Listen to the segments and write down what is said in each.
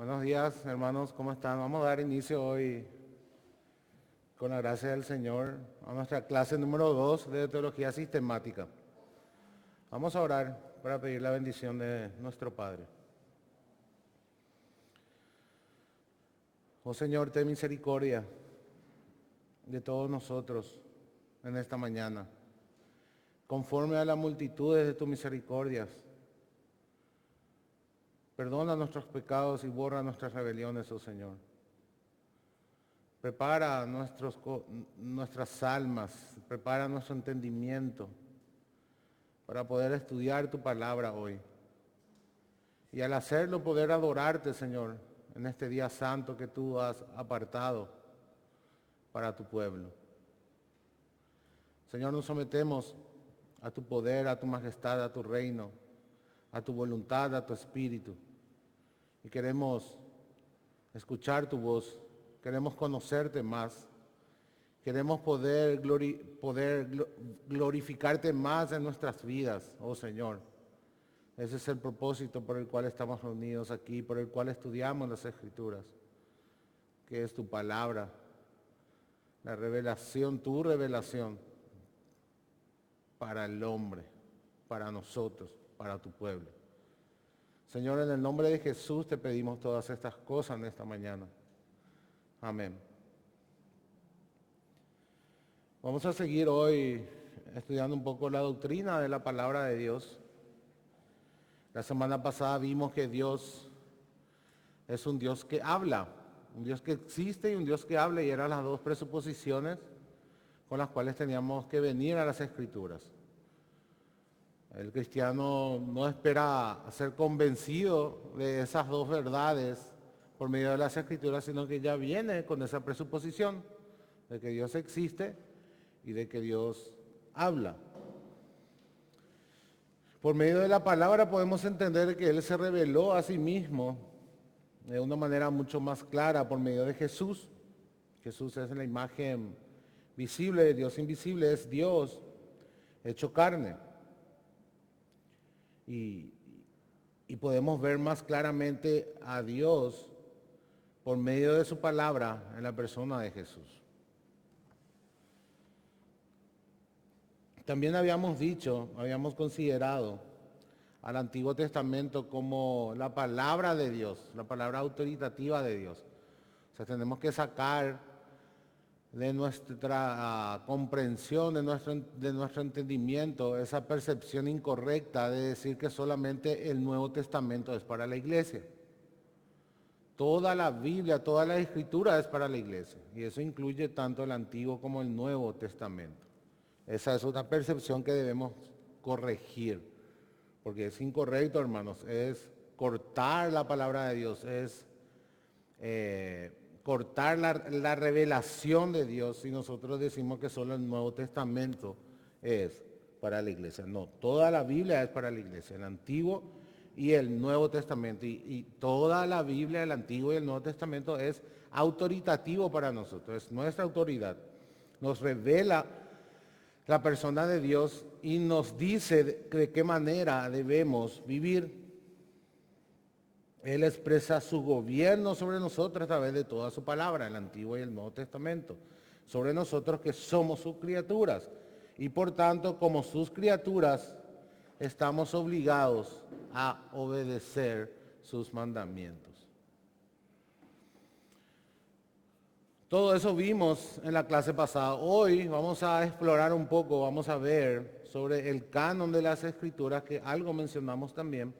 Buenos días, hermanos, ¿cómo están? Vamos a dar inicio hoy, con la gracia del Señor, a nuestra clase número 2 de Teología Sistemática. Vamos a orar para pedir la bendición de nuestro Padre. Oh Señor, ten misericordia de todos nosotros en esta mañana, conforme a la multitud de tus misericordias. Perdona nuestros pecados y borra nuestras rebeliones, oh Señor. Prepara nuestras almas, prepara nuestro entendimiento para poder estudiar tu palabra hoy. Y al hacerlo poder adorarte, Señor, en este día santo que tú has apartado para tu pueblo. Señor, nos sometemos a tu poder, a tu majestad, a tu reino, a tu voluntad, a tu espíritu. Y queremos escuchar tu voz, queremos conocerte más, queremos poder glorificarte más en nuestras vidas, oh Señor. Ese es el propósito por el cual estamos reunidos aquí, por el cual estudiamos las Escrituras, que es tu palabra, la revelación, tu revelación para el hombre, para nosotros, para tu pueblo. Señor, en el nombre de Jesús te pedimos todas estas cosas en esta mañana. Amén. Vamos a seguir hoy estudiando un poco la doctrina de la palabra de Dios. La semana pasada vimos que Dios es un Dios que habla, un Dios que existe y un Dios que habla, y eran las dos presuposiciones con las cuales teníamos que venir a las Escrituras. El cristiano no espera ser convencido de esas dos verdades por medio de las Escrituras, sino que ya viene con esa presuposición de que Dios existe y de que Dios habla. Por medio de la palabra podemos entender que Él se reveló a sí mismo de una manera mucho más clara por medio de Jesús. Jesús es la imagen visible de Dios invisible, es Dios hecho carne. Y podemos ver más claramente a Dios por medio de su palabra en la persona de Jesús. También habíamos considerado al Antiguo Testamento como la palabra de Dios, la palabra autoritativa de Dios. O sea, tenemos que sacar de nuestra comprensión, de nuestro entendimiento, esa percepción incorrecta de decir que solamente el Nuevo Testamento es para la iglesia. Toda la Biblia, toda la Escritura es para la iglesia, y eso incluye tanto el Antiguo como el Nuevo Testamento. Esa es una percepción que debemos corregir, porque es incorrecto, hermanos, es cortar la palabra de Dios, es cortar la revelación de Dios si nosotros decimos que solo el Nuevo Testamento es para la iglesia. No, toda la Biblia es para la iglesia, el Antiguo y el Nuevo Testamento. Y toda la Biblia, el Antiguo y el Nuevo Testamento es autoritativo para nosotros, es nuestra autoridad. Nos revela la persona de Dios y nos dice de qué manera debemos vivir. Él expresa su gobierno sobre nosotros a través de toda su palabra, el Antiguo y el Nuevo Testamento, sobre nosotros que somos sus criaturas. Y por tanto, como sus criaturas, estamos obligados a obedecer sus mandamientos. Todo eso vimos en la clase pasada. Hoy vamos a explorar un poco, vamos a ver sobre el canon de las Escrituras, que algo mencionamos también,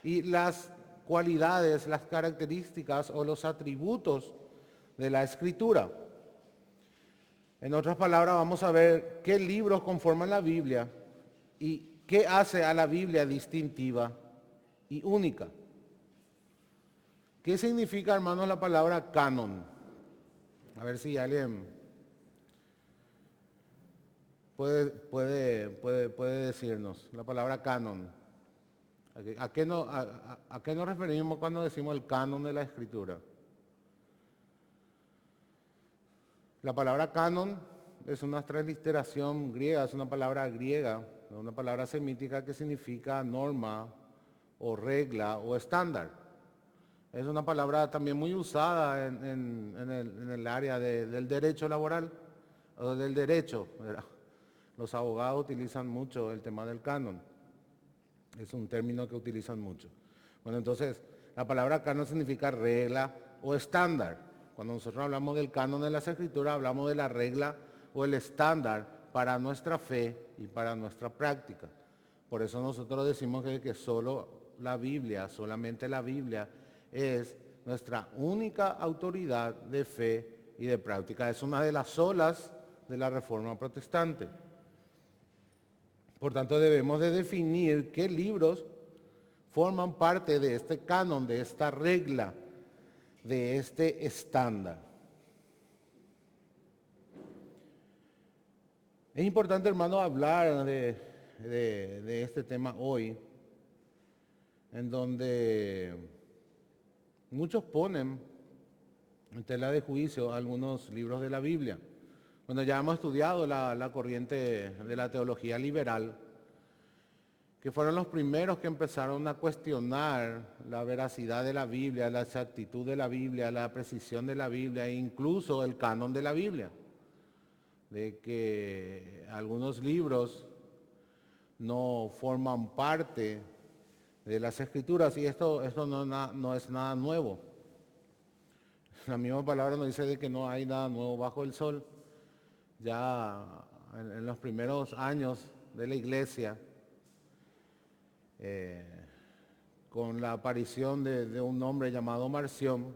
y las cualidades, las características o los atributos de la Escritura. En otras palabras, vamos a ver qué libros conforman la Biblia y qué hace a la Biblia distintiva y única. ¿Qué significa, hermanos, la palabra canon? A ver si alguien puede decirnos la palabra canon. ¿A qué nos referimos cuando decimos el canon de la Escritura? La palabra canon es una transliteración griega, es una palabra griega, una palabra semítica que significa norma o regla o estándar. Es una palabra también muy usada en el área del derecho laboral o del derecho, ¿verdad? Los abogados utilizan mucho el tema del canon. Es un término que utilizan mucho. Bueno, entonces, la palabra canon significa regla o estándar. Cuando nosotros hablamos del canon de las escrituras, hablamos de la regla o el estándar para nuestra fe y para nuestra práctica. Por eso nosotros decimos que solo la Biblia, solamente la Biblia, es nuestra única autoridad de fe y de práctica. Es una de las olas de la Reforma Protestante. Por tanto, debemos de definir qué libros forman parte de este canon, de esta regla, de este estándar. Es importante, hermano, hablar de este tema hoy, en donde muchos ponen en tela de juicio algunos libros de la Biblia. Bueno, ya hemos estudiado la corriente de la teología liberal, que fueron los primeros que empezaron a cuestionar la veracidad de la Biblia, la exactitud de la Biblia, la precisión de la Biblia e incluso el canon de la Biblia. De que algunos libros no forman parte de las escrituras y esto no es nada nuevo. La misma palabra nos dice de que no hay nada nuevo bajo el sol. Ya en los primeros años de la iglesia, con la aparición de un hombre llamado Marción,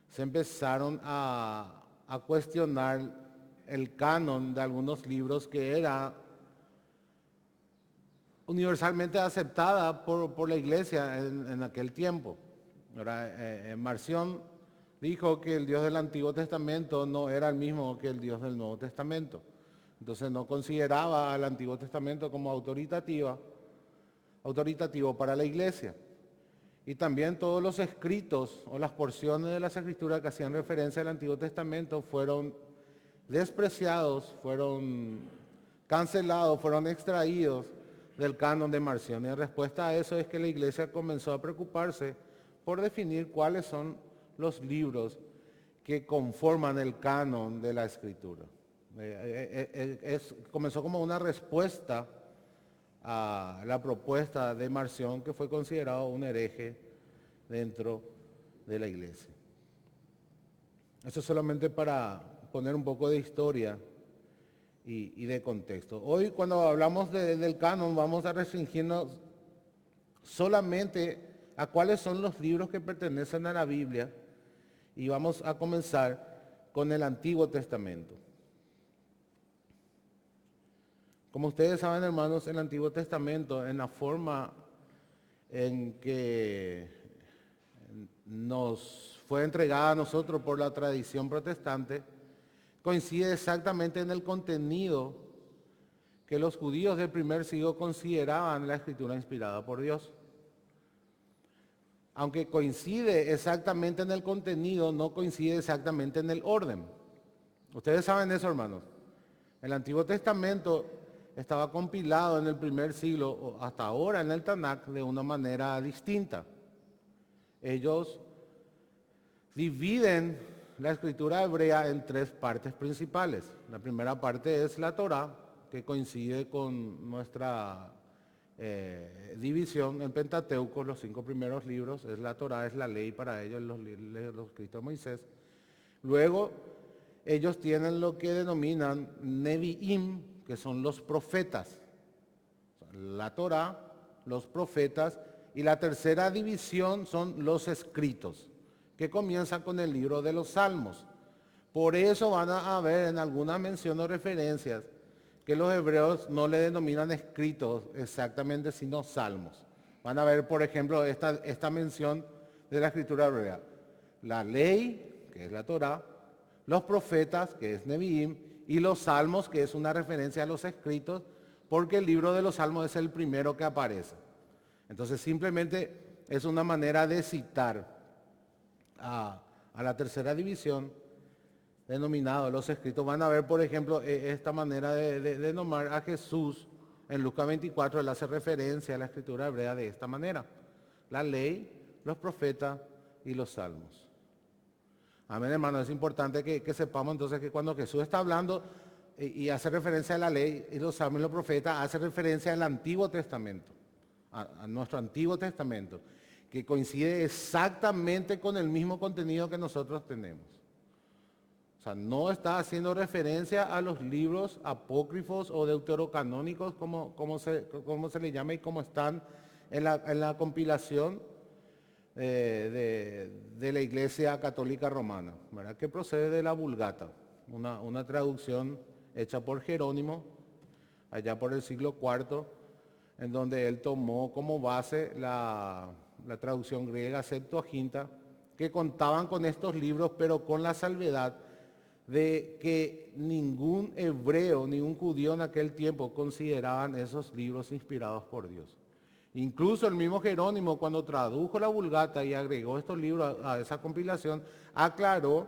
se empezaron a cuestionar el canon de algunos libros que era universalmente aceptada por la iglesia en aquel tiempo. Marción dijo que el Dios del Antiguo Testamento no era el mismo que el Dios del Nuevo Testamento. Entonces no consideraba al Antiguo Testamento como autoritativo para la iglesia. Y también todos los escritos o las porciones de las escrituras que hacían referencia al Antiguo Testamento fueron despreciados, fueron cancelados, fueron extraídos del canon de Marción. Y en respuesta a eso es que la iglesia comenzó a preocuparse por definir cuáles son los libros que conforman el canon de la escritura. Comenzó como una respuesta a la propuesta de Marción, que fue considerado un hereje dentro de la iglesia. Eso solamente para poner un poco de historia y de contexto. Hoy cuando hablamos del canon vamos a restringirnos solamente a cuáles son los libros que pertenecen a la Biblia y vamos a comenzar con el Antiguo Testamento. Como ustedes saben, hermanos, el Antiguo Testamento, en la forma en que nos fue entregada a nosotros por la tradición protestante, coincide exactamente en el contenido que los judíos del primer siglo consideraban la escritura inspirada por Dios. Aunque coincide exactamente en el contenido, no coincide exactamente en el orden. Ustedes saben eso, hermanos. El Antiguo Testamento estaba compilado en el primer siglo, o hasta ahora en el Tanakh, de una manera distinta. Ellos dividen la escritura hebrea en tres partes principales. La primera parte es la Torá, que coincide con nuestra división en Pentateuco, los 5 primeros libros, es la Torá, es la ley para ellos, los escritos de Moisés. Luego, ellos tienen lo que denominan Nevi'im, que son los profetas. La Torá, los profetas, y la tercera división son los escritos, que comienzan con el libro de los Salmos. Por eso van a ver en algunas menciones o referencias que los hebreos no le denominan escritos exactamente, sino salmos. Van a ver, por ejemplo, esta mención de la escritura hebrea. La ley, que es la Torá, los profetas, que es Nevi'im, y los salmos, que es una referencia a los escritos, porque el libro de los salmos es el primero que aparece. Entonces simplemente es una manera de citar a la tercera división denominado los escritos. Van a ver, por ejemplo, esta manera de nombrar a Jesús en Lucas 24. Él hace referencia a la escritura hebrea de esta manera: la ley, los profetas y los salmos. Amén, hermano. Es importante que sepamos entonces que cuando Jesús está hablando y hace referencia a la ley y los salmos y los profetas, hace referencia al Antiguo Testamento, a nuestro Antiguo Testamento, que coincide exactamente con el mismo contenido que nosotros tenemos. O sea, no está haciendo referencia a los libros apócrifos o deuterocanónicos, como se le llama y como están en la compilación de la Iglesia Católica Romana, ¿verdad? Que procede de la Vulgata, una traducción hecha por Jerónimo, allá por el siglo IV, en donde él tomó como base la traducción griega Septuaginta, que contaban con estos libros, pero con la salvedad de que ningún hebreo, ningún judío en aquel tiempo consideraban esos libros inspirados por Dios. Incluso el mismo Jerónimo, cuando tradujo la Vulgata y agregó estos libros a esa compilación, aclaró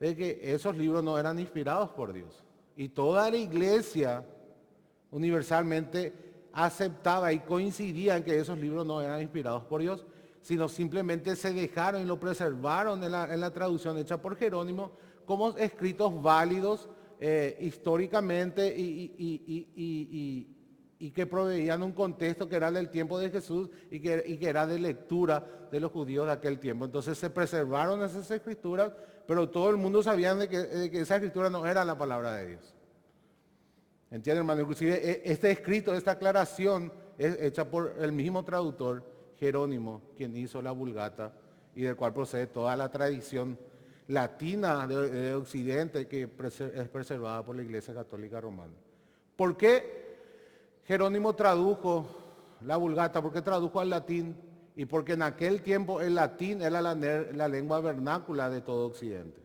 de que esos libros no eran inspirados por Dios. Y toda la iglesia universalmente aceptaba y coincidía en que esos libros no eran inspirados por Dios, sino simplemente se dejaron y lo preservaron en la traducción hecha por Jerónimo como escritos válidos históricamente y que proveían un contexto que era del tiempo de Jesús y que era de lectura de los judíos de aquel tiempo. Entonces se preservaron esas escrituras, pero todo el mundo sabía de que esa escritura no era la palabra de Dios. ¿Entienden, hermano? Inclusive este escrito, esta aclaración es hecha por el mismo traductor, Jerónimo, quien hizo la Vulgata y del cual procede toda la tradición latina de Occidente que es preservada por la Iglesia Católica Romana. ¿Por qué Jerónimo tradujo la Vulgata? ¿Por qué tradujo al latín? Y porque en aquel tiempo el latín era la lengua vernácula de todo Occidente.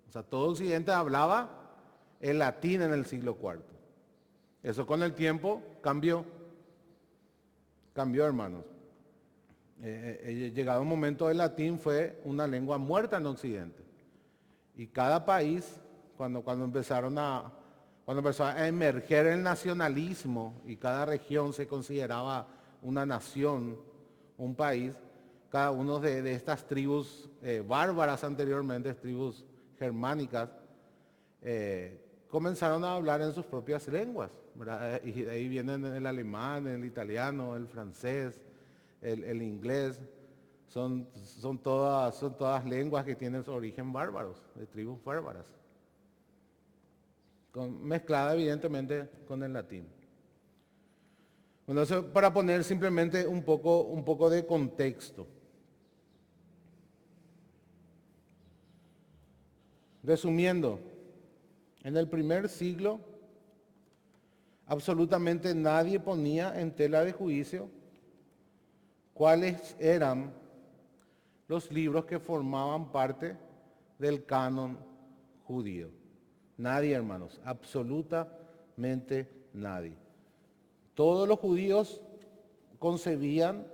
O sea, todo Occidente hablaba el latín en el siglo IV. Eso con el tiempo cambió. Cambió, hermanos. Llegado un momento el latín fue una lengua muerta en Occidente. Y cada país, cuando empezó a emerger el nacionalismo y cada región se consideraba una nación, un país, cada uno de estas tribus bárbaras anteriormente, tribus germánicas, comenzaron a hablar en sus propias lenguas, ¿verdad? Y de ahí vienen el alemán, el italiano, el francés, el inglés. Son todas lenguas que tienen su origen bárbaros, de tribus bárbaras, mezclada evidentemente con el latín. Bueno, eso para poner simplemente un poco de contexto. Resumiendo, en el primer siglo absolutamente nadie ponía en tela de juicio cuáles eran los libros que formaban parte del canon judío. Nadie, hermanos, absolutamente nadie. Todos los judíos concebían,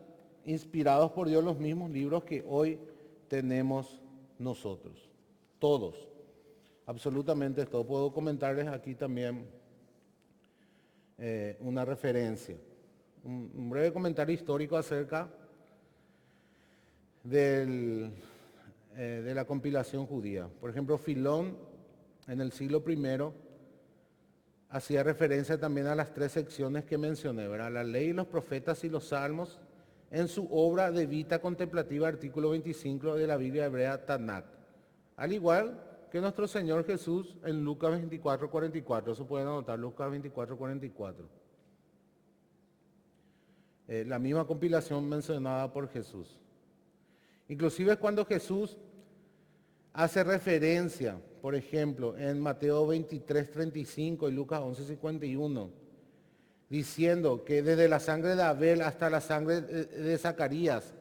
inspirados por Dios, los mismos libros que hoy tenemos nosotros. Todos, absolutamente todos. Puedo comentarles aquí también una referencia. Un breve comentario histórico acerca de la compilación judía. Por ejemplo, Filón, en el siglo I, hacía referencia también a las tres secciones que mencioné, ¿verdad? La ley, los profetas y los salmos, en su obra de Vita Contemplativa, artículo 25 de la Biblia hebrea Tanakh. Al igual que nuestro Señor Jesús en Lucas 24:44, eso pueden anotar, Lucas 24:44. La misma compilación mencionada por Jesús. Inclusive cuando Jesús hace referencia, por ejemplo, en Mateo 23:35 y Lucas 11:51, diciendo que desde la sangre de Abel hasta la sangre de Zacarías,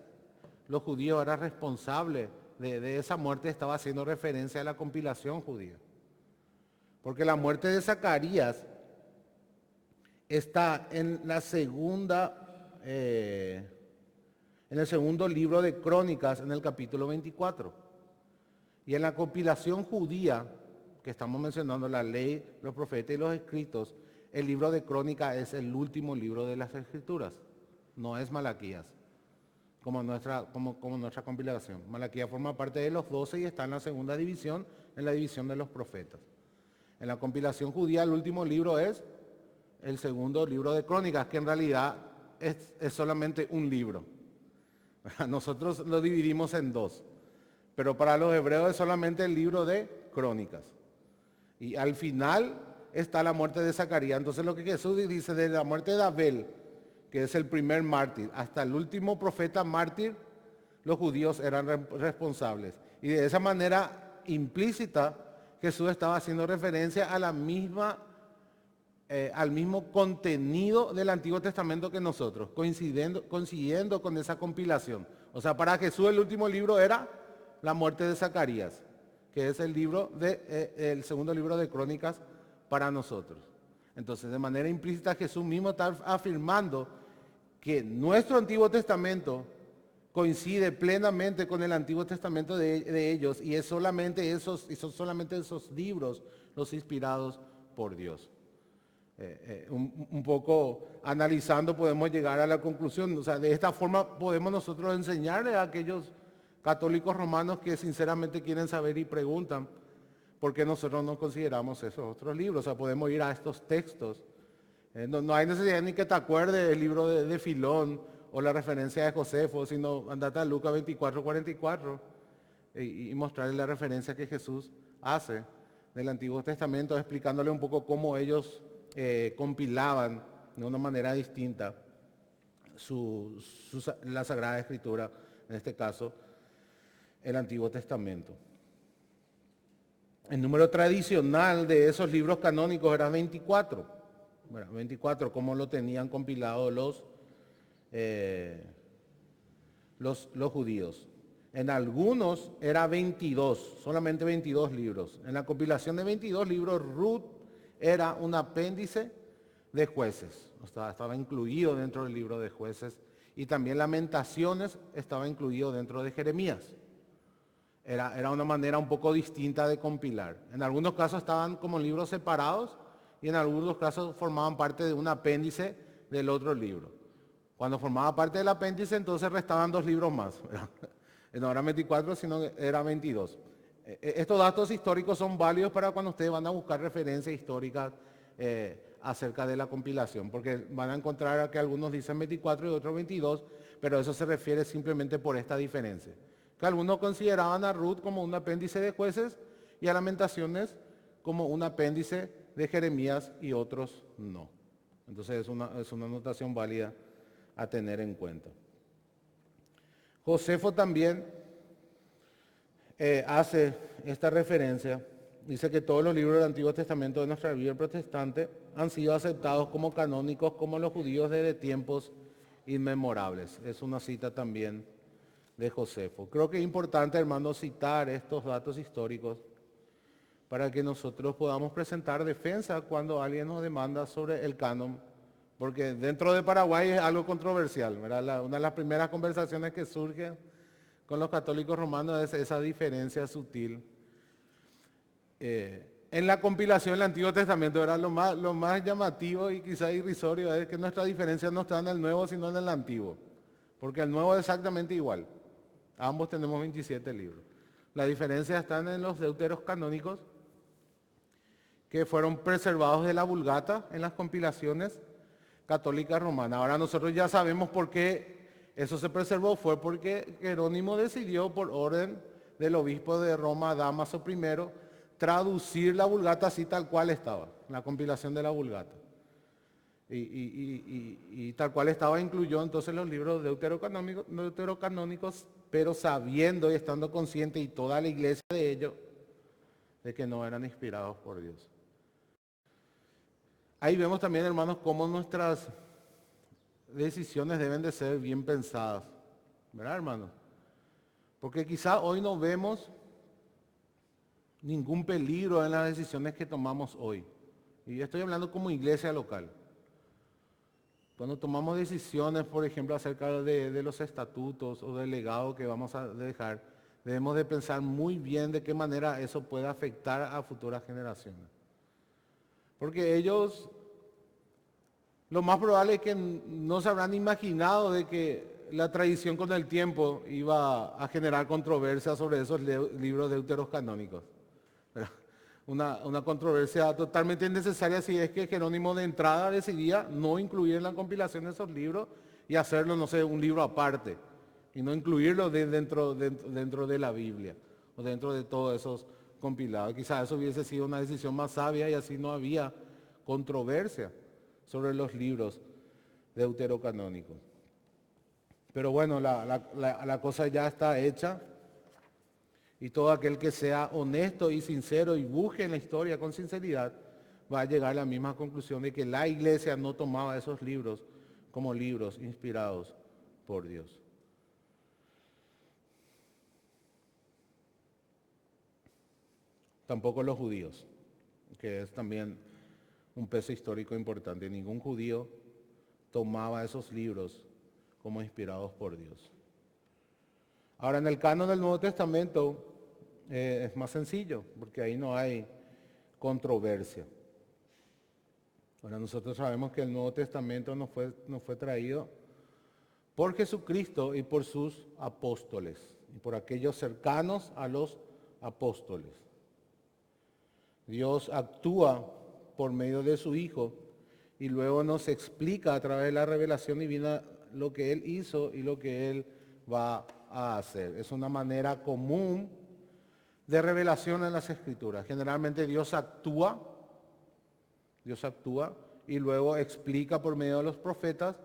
los judíos eran responsables de esa muerte, estaba haciendo referencia a la compilación judía. Porque la muerte de Zacarías está en el segundo libro de Crónicas, en el capítulo 24. Y en la compilación judía, que estamos mencionando, la ley, los profetas y los escritos, el libro de Crónicas es el último libro de las Escrituras, no es Malaquías. como nuestra compilación. Malaquías forma parte de los 12 y está en la segunda división, en la división de los profetas. En la compilación judía el último libro es el segundo libro de Crónicas, que en realidad es solamente un libro. Nosotros lo dividimos en dos, pero para los hebreos es solamente el libro de Crónicas. Y al final está la muerte de Zacarías. Entonces lo que Jesús dice de la muerte de Abel, que es el primer mártir, hasta el último profeta mártir, los judíos eran responsables. Y de esa manera implícita, Jesús estaba haciendo referencia a la misma, al mismo contenido del Antiguo Testamento que nosotros, coincidiendo con esa compilación. O sea, para Jesús el último libro era la muerte de Zacarías, que es el segundo libro de Crónicas para nosotros. Entonces, de manera implícita, Jesús mismo está afirmando que nuestro Antiguo Testamento coincide plenamente con el Antiguo Testamento de ellos y son solamente esos libros los inspirados por Dios. Un poco analizando podemos llegar a la conclusión, o sea, de esta forma podemos nosotros enseñarle a aquellos católicos romanos que sinceramente quieren saber y preguntan por qué nosotros no consideramos esos otros libros. O sea, podemos ir a estos textos. No hay necesidad ni que te acuerdes del libro de Filón o la referencia de Josefo, sino andate a Lucas 24, 44 y mostrarle la referencia que Jesús hace del Antiguo Testamento, explicándole un poco cómo ellos compilaban de una manera distinta la Sagrada Escritura, en este caso el Antiguo Testamento. El número tradicional de esos libros canónicos era 24. Bueno, 24 como lo tenían compilado los judíos. En algunos era 22, solamente 22 libros. En la compilación de 22 libros, Ruth era un apéndice de Jueces. O sea, estaba incluido dentro del libro de Jueces. Y también Lamentaciones estaba incluido dentro de Jeremías. Era una manera un poco distinta de compilar. En algunos casos estaban como libros separados y en algunos casos formaban parte de un apéndice del otro libro. Cuando formaba parte del apéndice, entonces restaban 2 libros más. No eran 24, sino eran 22. Estos datos históricos son válidos para cuando ustedes van a buscar referencias históricas acerca de la compilación, porque van a encontrar que algunos dicen 24 y otros 22, pero eso se refiere simplemente por esta diferencia. Que algunos consideraban a Ruth como un apéndice de Jueces y a Lamentaciones como un apéndice de Jeremías y otros no. Entonces es una anotación válida a tener en cuenta. Josefo también hace esta referencia, dice que todos los libros del Antiguo Testamento de nuestra Biblia protestante han sido aceptados como canónicos como los judíos desde tiempos inmemorables. Es una cita también de Josefo. Creo que es importante, hermanos, citar estos datos históricos para que nosotros podamos presentar defensa cuando alguien nos demanda sobre el canon, porque dentro de Paraguay es algo controversial, ¿verdad? Una de las primeras conversaciones que surge con los católicos romanos es esa diferencia sutil. En la compilación del Antiguo Testamento era lo más llamativo y quizá irrisorio es que nuestra diferencia no está en el Nuevo sino en el Antiguo, porque el Nuevo es exactamente igual. Ambos tenemos 27 libros. La diferencia está en los deuteros canónicos que fueron preservados de la Vulgata en las compilaciones católicas romanas. Ahora nosotros ya sabemos por qué eso se preservó. Fue porque Jerónimo decidió por orden del obispo de Roma, Dámaso I, traducir la Vulgata así tal cual estaba, la compilación de la Vulgata. Y tal cual estaba incluyó entonces los libros deuterocanónicos, pero sabiendo y estando consciente y toda la iglesia de ello, de que no eran inspirados por Dios. Ahí vemos también, hermanos, cómo nuestras decisiones deben de ser bien pensadas, ¿verdad, hermanos? Porque quizá hoy no vemos ningún peligro en las decisiones que tomamos hoy. Y estoy hablando como iglesia local. Cuando tomamos decisiones, por ejemplo, acerca de los estatutos o del legado que vamos a dejar, debemos de pensar muy bien de qué manera eso puede afectar a futuras generaciones. Porque ellos, lo más probable es que no se habrán imaginado de que la tradición con el tiempo iba a generar controversia sobre esos libros deuterocanónicos. ¿Verdad? Una controversia totalmente innecesaria si es que Jerónimo de entrada decidía no incluir en la compilación de esos libros y hacerlo, no sé, un libro aparte y no incluirlo dentro de la Biblia o dentro de todos esos compilados. Quizás eso hubiese sido una decisión más sabia y así no había controversia sobre los libros deuterocanónicos. Pero bueno, la cosa ya está hecha y todo aquel que sea honesto y sincero y busque en la historia con sinceridad va a llegar a la misma conclusión de que la iglesia no tomaba esos libros como libros inspirados por Dios. Tampoco los judíos, que es también un peso histórico importante. Ningún judío tomaba esos libros como inspirados por Dios. Ahora, en el canon del Nuevo Testamento es más sencillo, porque ahí no hay controversia. Ahora, nosotros sabemos que el Nuevo Testamento nos fue traído por Jesucristo y por sus apóstoles, y por aquellos cercanos a los apóstoles. Dios actúa por medio de su Hijo y luego nos explica a través de la revelación divina lo que Él hizo y lo que Él va a hacer. Es una manera común de revelación en las Escrituras. Generalmente Dios actúa y luego explica por medio de los profetas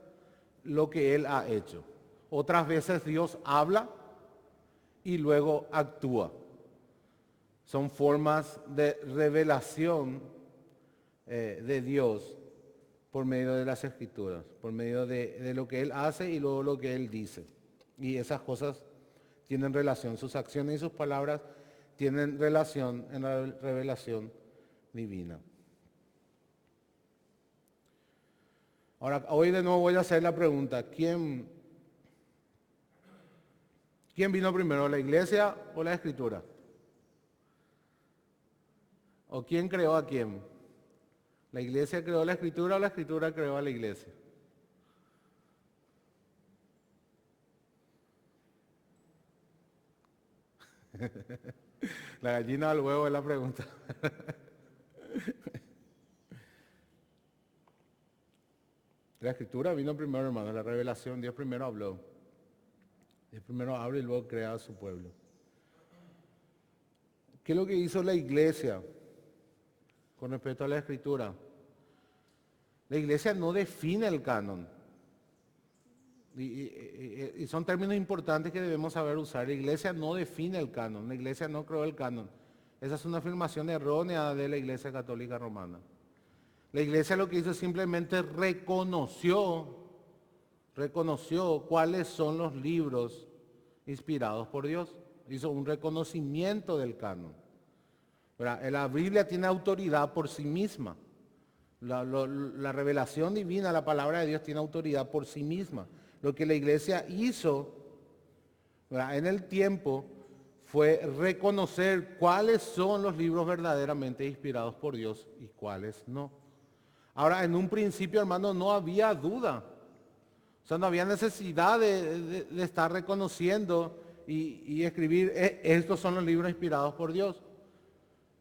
lo que Él ha hecho. Otras veces Dios habla y luego actúa. Son formas de revelación de Dios por medio de las Escrituras, por medio de lo que Él hace y luego lo que Él dice. Y esas cosas tienen relación, sus acciones y sus palabras tienen relación en la revelación divina. Ahora, hoy de nuevo voy a hacer la pregunta, ¿quién vino primero, la iglesia o la Escritura? ¿O quién creó a quién? ¿La iglesia creó la Escritura o la Escritura creó a la iglesia? La gallina al huevo es la pregunta. La Escritura vino primero, hermano, la revelación. Dios primero habló. Dios primero habla y luego crea a su pueblo. ¿Qué es lo que hizo la iglesia con respecto a la Escritura? La iglesia no define el canon. Y son términos importantes que debemos saber usar. La iglesia no define el canon. La iglesia no creó el canon. Esa es una afirmación errónea de la Iglesia Católica Romana. La iglesia lo que hizo es simplemente reconoció cuáles son los libros inspirados por Dios. Hizo un reconocimiento del canon. La Biblia tiene autoridad por sí misma. La revelación divina, la palabra de Dios tiene autoridad por sí misma. Lo que la iglesia hizo en el tiempo fue reconocer cuáles son los libros verdaderamente inspirados por Dios y cuáles no. Ahora, en un principio, hermano, no había duda. O sea, no había necesidad de estar reconociendo y escribir, estos son los libros inspirados por Dios.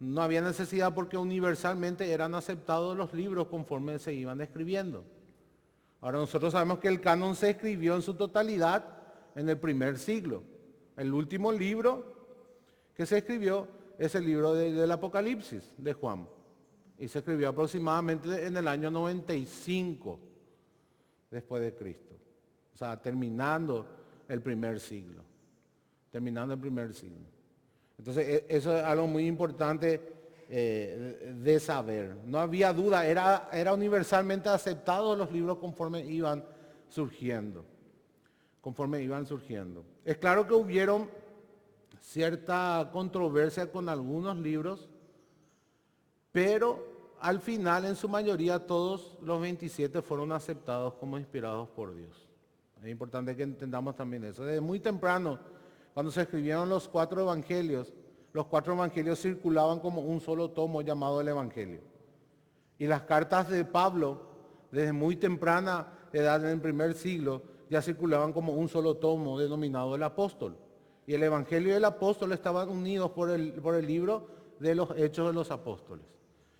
No había necesidad porque universalmente eran aceptados los libros conforme se iban escribiendo. Ahora nosotros sabemos que el canon se escribió en su totalidad en el primer siglo. El último libro que se escribió es el libro del Apocalipsis de Juan. Y se escribió aproximadamente en el año 95 después de Cristo. O sea, terminando el primer siglo. Entonces, eso es algo muy importante de saber. No había duda, era universalmente aceptado los libros conforme iban surgiendo. Es claro que hubieron cierta controversia con algunos libros, pero al final, en su mayoría, todos los 27 fueron aceptados como inspirados por Dios. Es importante que entendamos también eso. Desde muy temprano, cuando se escribieron los 4 evangelios circulaban como un solo tomo llamado el Evangelio. Y las cartas de Pablo, desde muy temprana edad en el primer siglo, ya circulaban como un solo tomo denominado el Apóstol. Y el Evangelio y el Apóstol estaban unidos por el libro de los Hechos de los Apóstoles.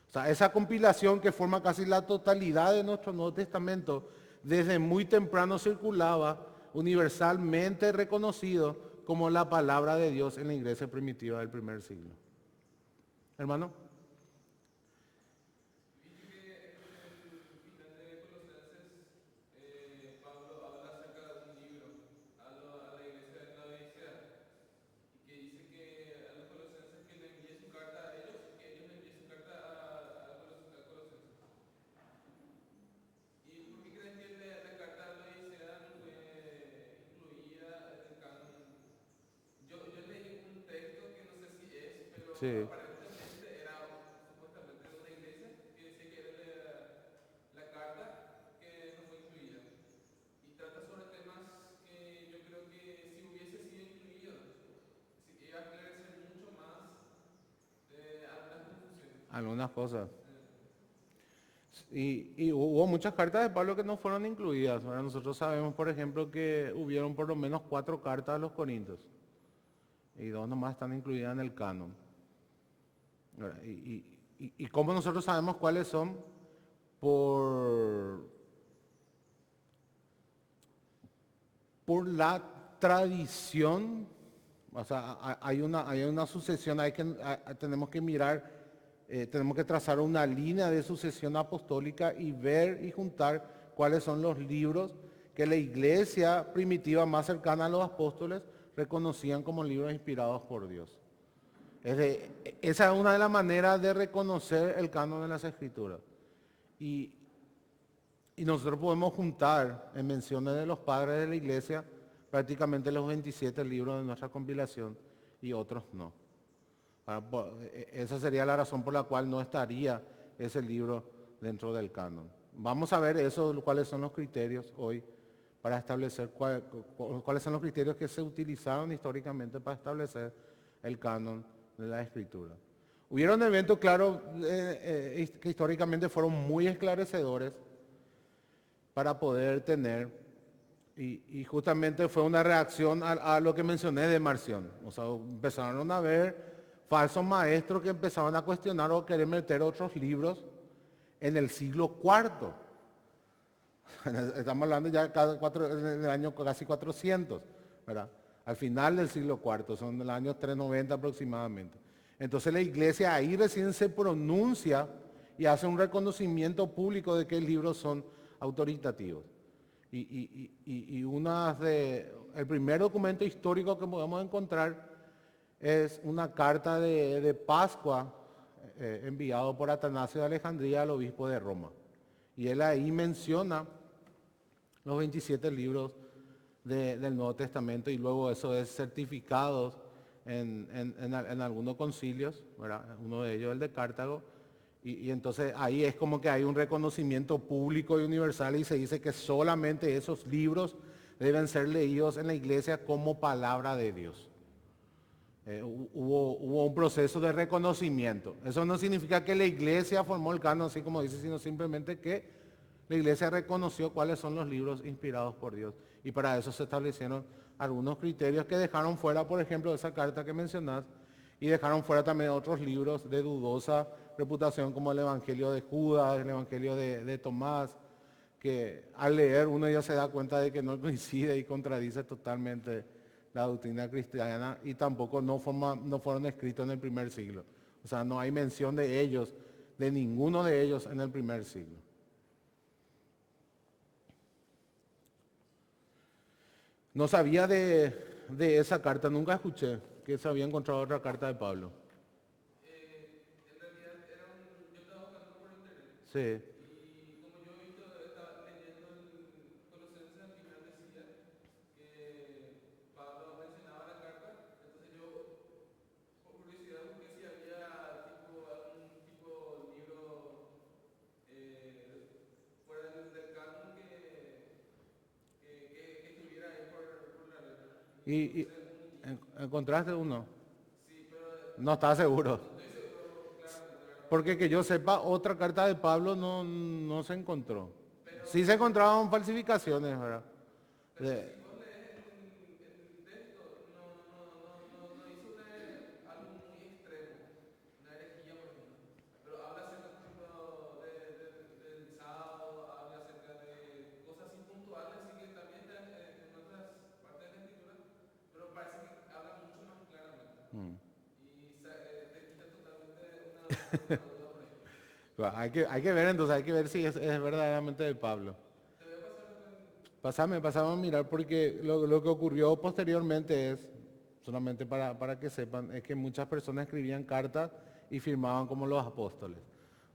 O sea, esa compilación que forma casi la totalidad de nuestro Nuevo Testamento, desde muy temprano circulaba, universalmente reconocido como la palabra de Dios en la iglesia primitiva del primer siglo. Hermano. Sí. Algunas cosas. Y hubo muchas cartas de Pablo que no fueron incluidas. Ahora nosotros sabemos, por ejemplo, que hubieron por lo menos 4 cartas a los Corintios. Y 2 nomás están incluidas en el canon. ¿Y cómo nosotros sabemos cuáles son? Por la tradición. O sea, hay una sucesión, tenemos que mirar, tenemos que trazar una línea de sucesión apostólica y ver y juntar cuáles son los libros que la iglesia primitiva más cercana a los apóstoles reconocían como libros inspirados por Dios. Esa es una de las maneras de reconocer el canon de las Escrituras. Y nosotros podemos juntar en menciones de los padres de la iglesia prácticamente los 27 libros de nuestra compilación y otros no. Esa sería la razón por la cual no estaría ese libro dentro del canon. Vamos a ver eso, cuáles son los criterios hoy para establecer cuáles son los criterios que se utilizaron históricamente para establecer el canon de la Escritura. Hubieron eventos, claro, que históricamente fueron muy esclarecedores para poder tener, y justamente fue una reacción a lo que mencioné de Marción. O sea, empezaron a ver falsos maestros que empezaban a cuestionar o querer meter otros libros en el siglo IV. Estamos hablando ya del año casi 400, ¿verdad? Al final del siglo IV, son del año 390 aproximadamente. Entonces la iglesia ahí recién se pronuncia y hace un reconocimiento público de que los libros son autoritativos. El primer documento histórico que podemos encontrar es una carta de Pascua enviado por Atanasio de Alejandría al obispo de Roma. Y él ahí menciona los 27 libros del Nuevo Testamento y luego eso es certificado en algunos concilios, ¿verdad? Uno de ellos el de Cartago. Y entonces ahí es como que hay un reconocimiento público y universal y se dice que solamente esos libros deben ser leídos en la iglesia como palabra de Dios. Hubo un proceso de reconocimiento. Eso no significa que la iglesia formó el canon, así como dice, sino simplemente que la iglesia reconoció cuáles son los libros inspirados por Dios. Y para eso se establecieron algunos criterios que dejaron fuera, por ejemplo, esa carta que mencionás, y dejaron fuera también otros libros de dudosa reputación como el Evangelio de Judas, el Evangelio de Tomás, que al leer uno ya se da cuenta de que no coincide y contradice totalmente la doctrina cristiana y tampoco no fueron escritos en el primer siglo. O sea, no hay mención de ellos, de ninguno de ellos en el primer siglo. No sabía de esa carta, nunca escuché que se había encontrado otra carta de Pablo. En realidad yo estaba buscando por internet. Sí. Y como yo he visto, estaba leyendo en Colosenses al final decía que Pablo mencionaba la carta, entonces yo por curiosidad busqué si había algún tipo de libro fuera del canon que estuviera ahí por la letra. ¿Y encontraste uno? Sí, pero No estaba seguro. no estoy seguro claramente, ¿verdad? Porque que yo sepa, otra carta de Pablo no se encontró. Sí se encontraban falsificaciones, ¿verdad? De- Vos lees el texto, no hizo algo muy extremo, una herejía, por ejemplo. Pero habla acerca, por ejemplo, del sábado, habla acerca de cosas así puntuales, así que también está en otras partes de la escritura, pero parece que habla mucho más claramente. Mm. Y te quita totalmente una duda por ahí. Hay que ver entonces, hay que ver si es verdaderamente de Pablo. Te voy a pasar lo que... Pasame a mirar porque lo que ocurrió posteriormente es, solamente para que sepan, es que muchas personas escribían cartas y firmaban como los apóstoles.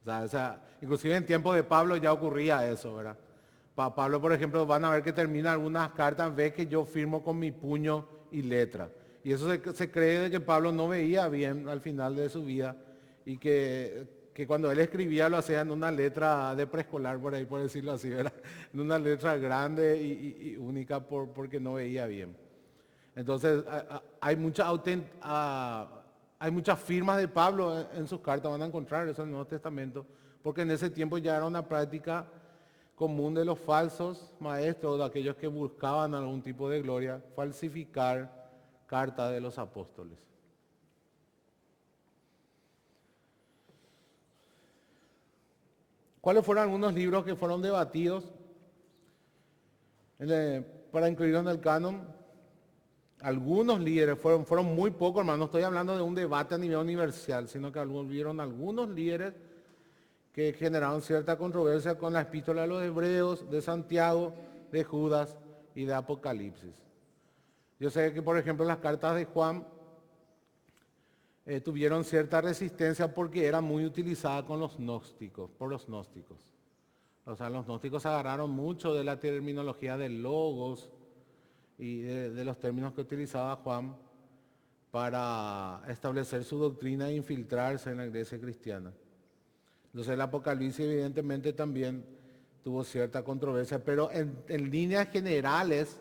O sea, inclusive en tiempo de Pablo ya ocurría eso, ¿verdad? Pablo, por ejemplo, van a ver que termina algunas cartas, ve que yo firmo con mi puño y letra. Y eso se cree de que Pablo no veía bien al final de su vida y que cuando él escribía lo hacía en una letra de preescolar, por ahí, por decirlo así, ¿verdad? En una letra grande y única porque no veía bien. Entonces, hay muchas firmas de Pablo en sus cartas, van a encontrar eso en el Nuevo Testamento, porque en ese tiempo ya era una práctica común de los falsos maestros, de aquellos que buscaban algún tipo de gloria, falsificar cartas de los apóstoles. ¿Cuáles fueron algunos libros que fueron debatidos para incluirlos en el canon? Algunos líderes, fueron muy pocos, hermano, no estoy hablando de un debate a nivel universal, sino que hubieron algunos líderes que generaron cierta controversia con la epístola de los Hebreos, de Santiago, de Judas y de Apocalipsis. Yo sé que, por ejemplo, las cartas de Juan tuvieron cierta resistencia porque eran muy utilizadas con los gnósticos, por los gnósticos. O sea, los gnósticos agarraron mucho de la terminología del logos y de los términos que utilizaba Juan para establecer su doctrina e infiltrarse en la iglesia cristiana. Entonces el Apocalipsis evidentemente también tuvo cierta controversia, pero en líneas generales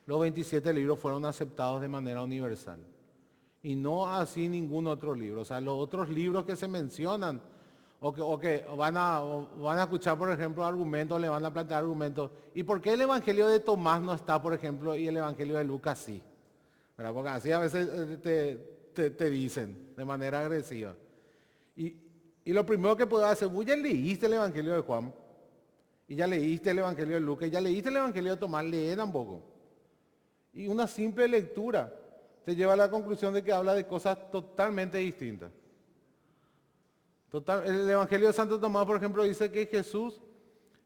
los 27 libros fueron aceptados de manera universal. Y no así ningún otro libro. O sea, los otros libros que se mencionan o que van a escuchar, por ejemplo, argumentos, le van a plantear argumentos. ¿Y por qué el Evangelio de Tomás no está, por ejemplo, y el Evangelio de Lucas sí? ¿Verdad? Porque así a veces te dicen de manera agresiva. Y lo primero que puedo hacer, vos ya leíste el Evangelio de Juan, y ya leíste el Evangelio de Lucas, y ya leíste el Evangelio de Tomás, lee tampoco. Y una simple lectura te lleva a la conclusión de que habla de cosas totalmente distintas. El Evangelio de Santo Tomás, por ejemplo, dice que Jesús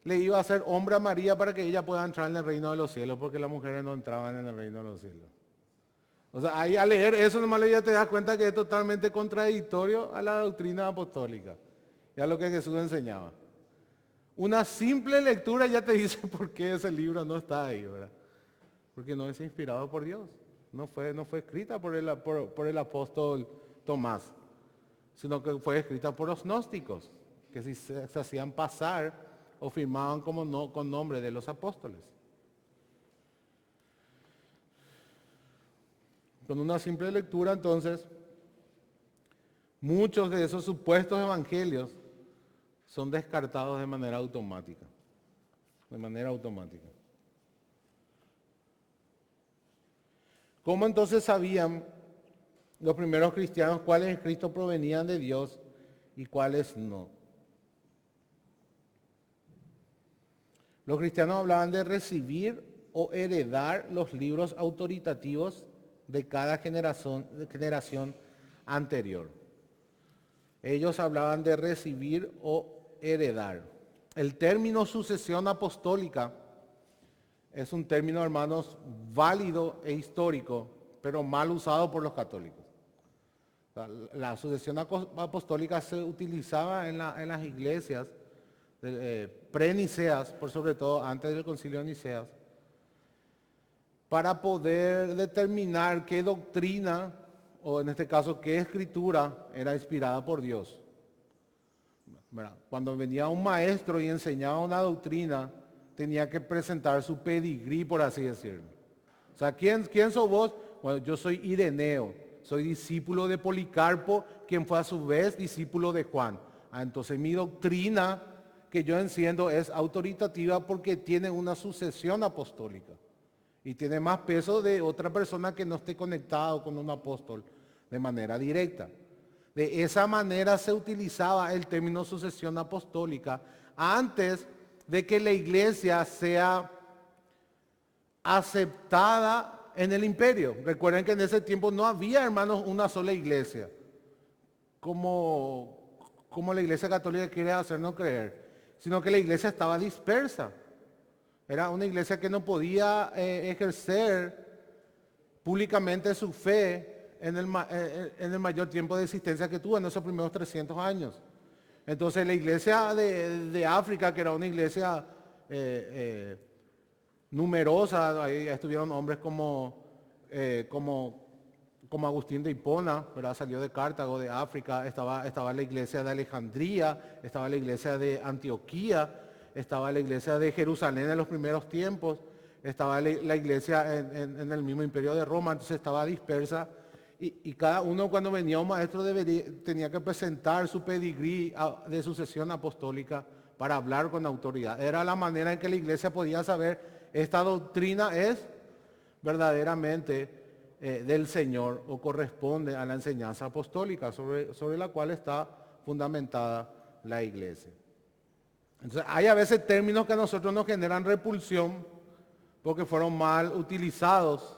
le iba a hacer hombre a María para que ella pueda entrar en el reino de los cielos, porque las mujeres no entraban en el reino de los cielos. O sea, ahí al leer eso nomás ya te das cuenta que es totalmente contradictorio a la doctrina apostólica y a lo que Jesús enseñaba. Una simple lectura ya te dice por qué ese libro no está ahí, ¿verdad? Porque no es inspirado por Dios. No fue escrita por el apóstol Tomás, sino que fue escrita por los gnósticos, que se hacían pasar o firmaban con nombre de los apóstoles. Con una simple lectura, entonces, muchos de esos supuestos evangelios son descartados de manera automática. De manera automática. ¿Cómo entonces sabían los primeros cristianos cuáles escritos provenían de Dios y cuáles no? Los cristianos hablaban de recibir o heredar los libros autoritativos de cada generación anterior. Ellos hablaban de recibir o heredar. El término sucesión apostólica es un término, hermanos, válido e histórico, pero mal usado por los católicos. La sucesión apostólica se utilizaba en las iglesias pre-niceas, por sobre todo antes del concilio de Niceas, para poder determinar qué doctrina, o en este caso qué escritura, era inspirada por Dios. Cuando venía un maestro y enseñaba una doctrina, tenía que presentar su pedigrí, por así decirlo. O sea, ¿quién sos vos? Bueno, yo soy Ireneo, soy discípulo de Policarpo, quien fue a su vez discípulo de Juan. Entonces mi doctrina que yo enciendo es autoritativa porque tiene una sucesión apostólica. y tiene más peso de otra persona que no esté conectado con un apóstol de manera directa. De esa manera se utilizaba el término sucesión apostólica antes de que la iglesia sea aceptada en el imperio. Recuerden que en ese tiempo no había, hermanos, una sola iglesia, como la iglesia católica quiere hacernos creer, sino que la iglesia estaba dispersa. Era una iglesia que no podía ejercer públicamente su fe en el mayor tiempo de existencia que tuvo en esos primeros 300 años. Entonces la iglesia de África, que era una iglesia numerosa, ahí estuvieron hombres como Agustín de Hipona, ¿verdad? Salió de Cartago, de África, estaba la iglesia de Alejandría, estaba la iglesia de Antioquía, estaba la iglesia de Jerusalén en los primeros tiempos, estaba la iglesia en el mismo imperio de Roma, entonces estaba dispersa y cada uno cuando venía un maestro tenía que presentar su pedigrí de sucesión apostólica para hablar con autoridad. Era la manera en que la iglesia podía saber esta doctrina es verdaderamente del Señor o corresponde a la enseñanza apostólica sobre la cual está fundamentada la iglesia. Entonces hay a veces términos que a nosotros nos generan repulsión porque fueron mal utilizados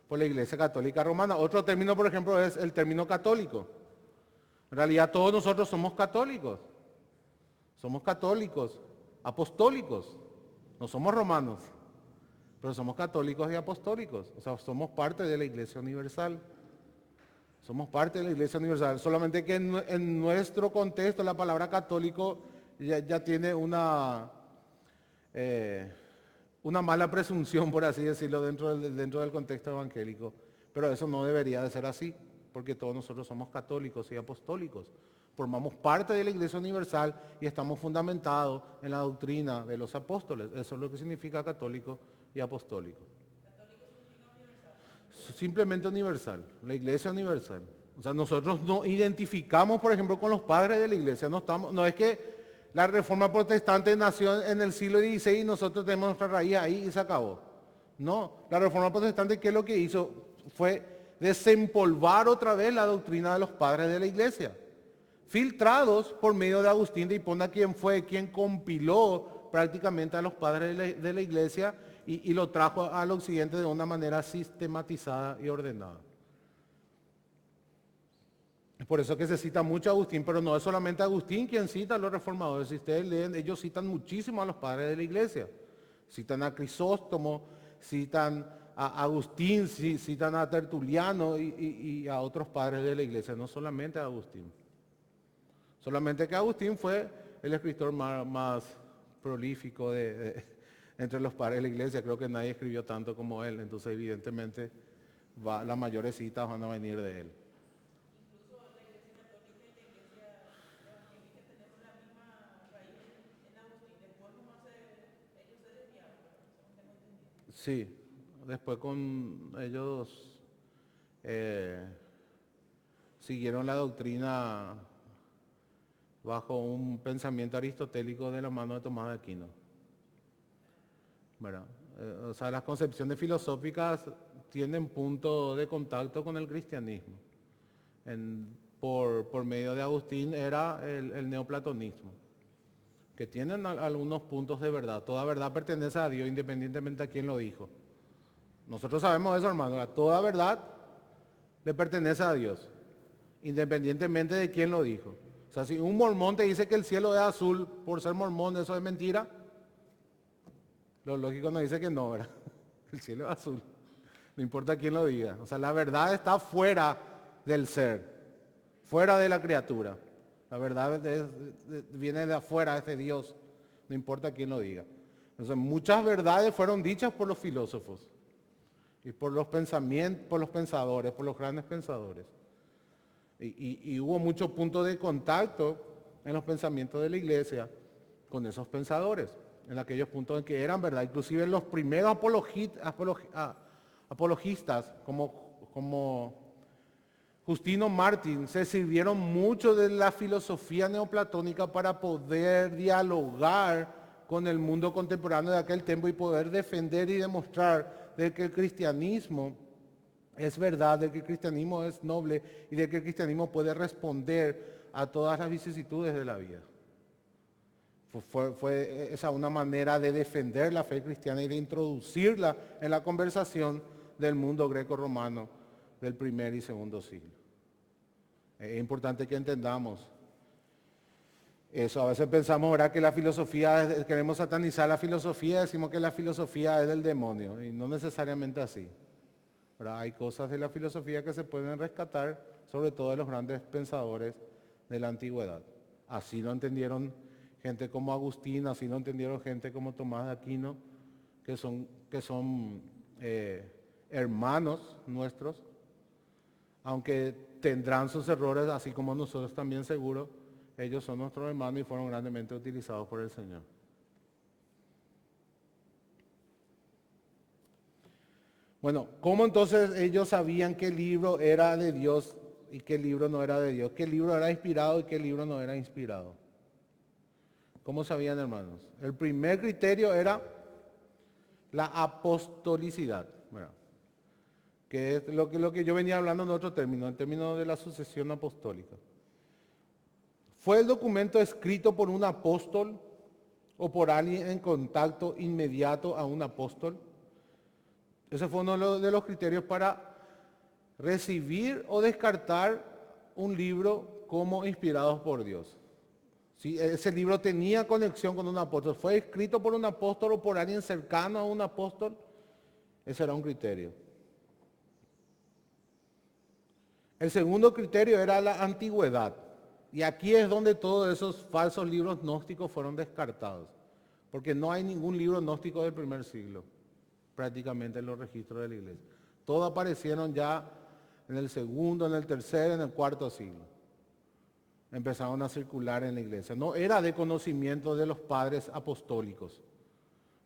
por la Iglesia Católica Romana. Otro término, por ejemplo, es el término católico. En realidad todos nosotros somos católicos apostólicos, no somos romanos, pero somos católicos y apostólicos, o sea, somos parte de la Iglesia Universal. Somos parte de la Iglesia Universal, solamente que en nuestro contexto la palabra católico ya tiene una mala presunción, por así decirlo, dentro del contexto evangélico. Pero eso no debería de ser así, porque todos nosotros somos católicos y apostólicos. Formamos parte de la Iglesia Universal y estamos fundamentados en la doctrina de los apóstoles. Eso es lo que significa católico y apostólico. Simplemente universal, la Iglesia Universal. O sea, nosotros no identificamos, por ejemplo, con los padres de la Iglesia. No es que la Reforma Protestante nació en el siglo XVI y nosotros tenemos nuestra raíz ahí y se acabó. No, la Reforma Protestante, ¿qué es lo que hizo? Fue desempolvar otra vez la doctrina de los padres de la Iglesia, filtrados por medio de Agustín de Hipona, quien compiló prácticamente a los padres de la Iglesia y lo trajo al occidente de una manera sistematizada y ordenada. Es por eso que se cita mucho a Agustín, pero no es solamente Agustín quien cita a los reformadores. Si ustedes leen, ellos citan muchísimo a los padres de la Iglesia. Citan a Crisóstomo, citan a Agustín, citan a Tertuliano y a otros padres de la Iglesia, no solamente a Agustín. Solamente que Agustín fue el escritor más prolífico entre los padres de la Iglesia. Creo que nadie escribió tanto como él, entonces evidentemente las mayores citas van a venir de él. Sí, después con ellos siguieron la doctrina bajo un pensamiento aristotélico de la mano de Tomás de Aquino. ¿Verdad? O sea, las concepciones filosóficas tienen punto de contacto con el cristianismo. Por medio de Agustín era el neoplatonismo, que tienen algunos puntos de verdad. Toda verdad pertenece a Dios, independientemente a quién lo dijo. Nosotros sabemos eso, hermano. Toda verdad le pertenece a Dios, independientemente de quién lo dijo. O sea, si un mormón te dice que el cielo es azul por ser mormón, ¿eso es mentira? Lo lógico nos dice que no, ¿verdad? El cielo es azul. No importa quién lo diga. O sea, la verdad está fuera del ser, fuera de la criatura. La verdad viene de afuera, es de Dios, no importa quién lo diga. Entonces, muchas verdades fueron dichas por los filósofos y por los pensamientos, por los pensadores, por los grandes pensadores. Y hubo muchos puntos de contacto en los pensamientos de la Iglesia con esos pensadores, en aquellos puntos en que eran verdad. Inclusive los primeros apologistas, como Justino Mártir, se sirvieron mucho de la filosofía neoplatónica para poder dialogar con el mundo contemporáneo de aquel tiempo y poder defender y demostrar de que el cristianismo es verdad, de que el cristianismo es noble y de que el cristianismo puede responder a todas las vicisitudes de la vida. Fue esa una manera de defender la fe cristiana y de introducirla en la conversación del mundo greco-romano del primer y segundo siglo. Es importante que entendamos eso. A veces pensamos, ¿verdad?, que la filosofía, queremos satanizar la filosofía, decimos que la filosofía es del demonio, y no necesariamente así. ¿Verdad? Hay cosas de la filosofía que se pueden rescatar, sobre todo de los grandes pensadores de la antigüedad. Así lo entendieron gente como Agustín, así lo entendieron gente como Tomás de Aquino, que son hermanos nuestros, aunque tendrán sus errores, así como nosotros también seguro. Ellos son nuestros hermanos y fueron grandemente utilizados por el Señor. Bueno, ¿cómo entonces ellos sabían qué libro era de Dios y qué libro no era de Dios? ¿Qué libro era inspirado y qué libro no era inspirado? ¿Cómo sabían, hermanos? El primer criterio era la apostolicidad, ¿verdad?, que es lo que yo venía hablando en otro término, el término de la sucesión apostólica. ¿Fue el documento escrito por un apóstol o por alguien en contacto inmediato a un apóstol? Ese fue uno de los criterios para recibir o descartar un libro como inspirado por Dios. Si ese libro tenía conexión con un apóstol, fue escrito por un apóstol o por alguien cercano a un apóstol, ese era un criterio. El segundo criterio era la antigüedad. Y aquí es donde todos esos falsos libros gnósticos fueron descartados, porque no hay ningún libro gnóstico del primer siglo, prácticamente en los registros de la iglesia. Todos aparecieron ya en el segundo, en el tercer, en el cuarto siglo. Empezaron a circular en la iglesia. No era de conocimiento de los padres apostólicos,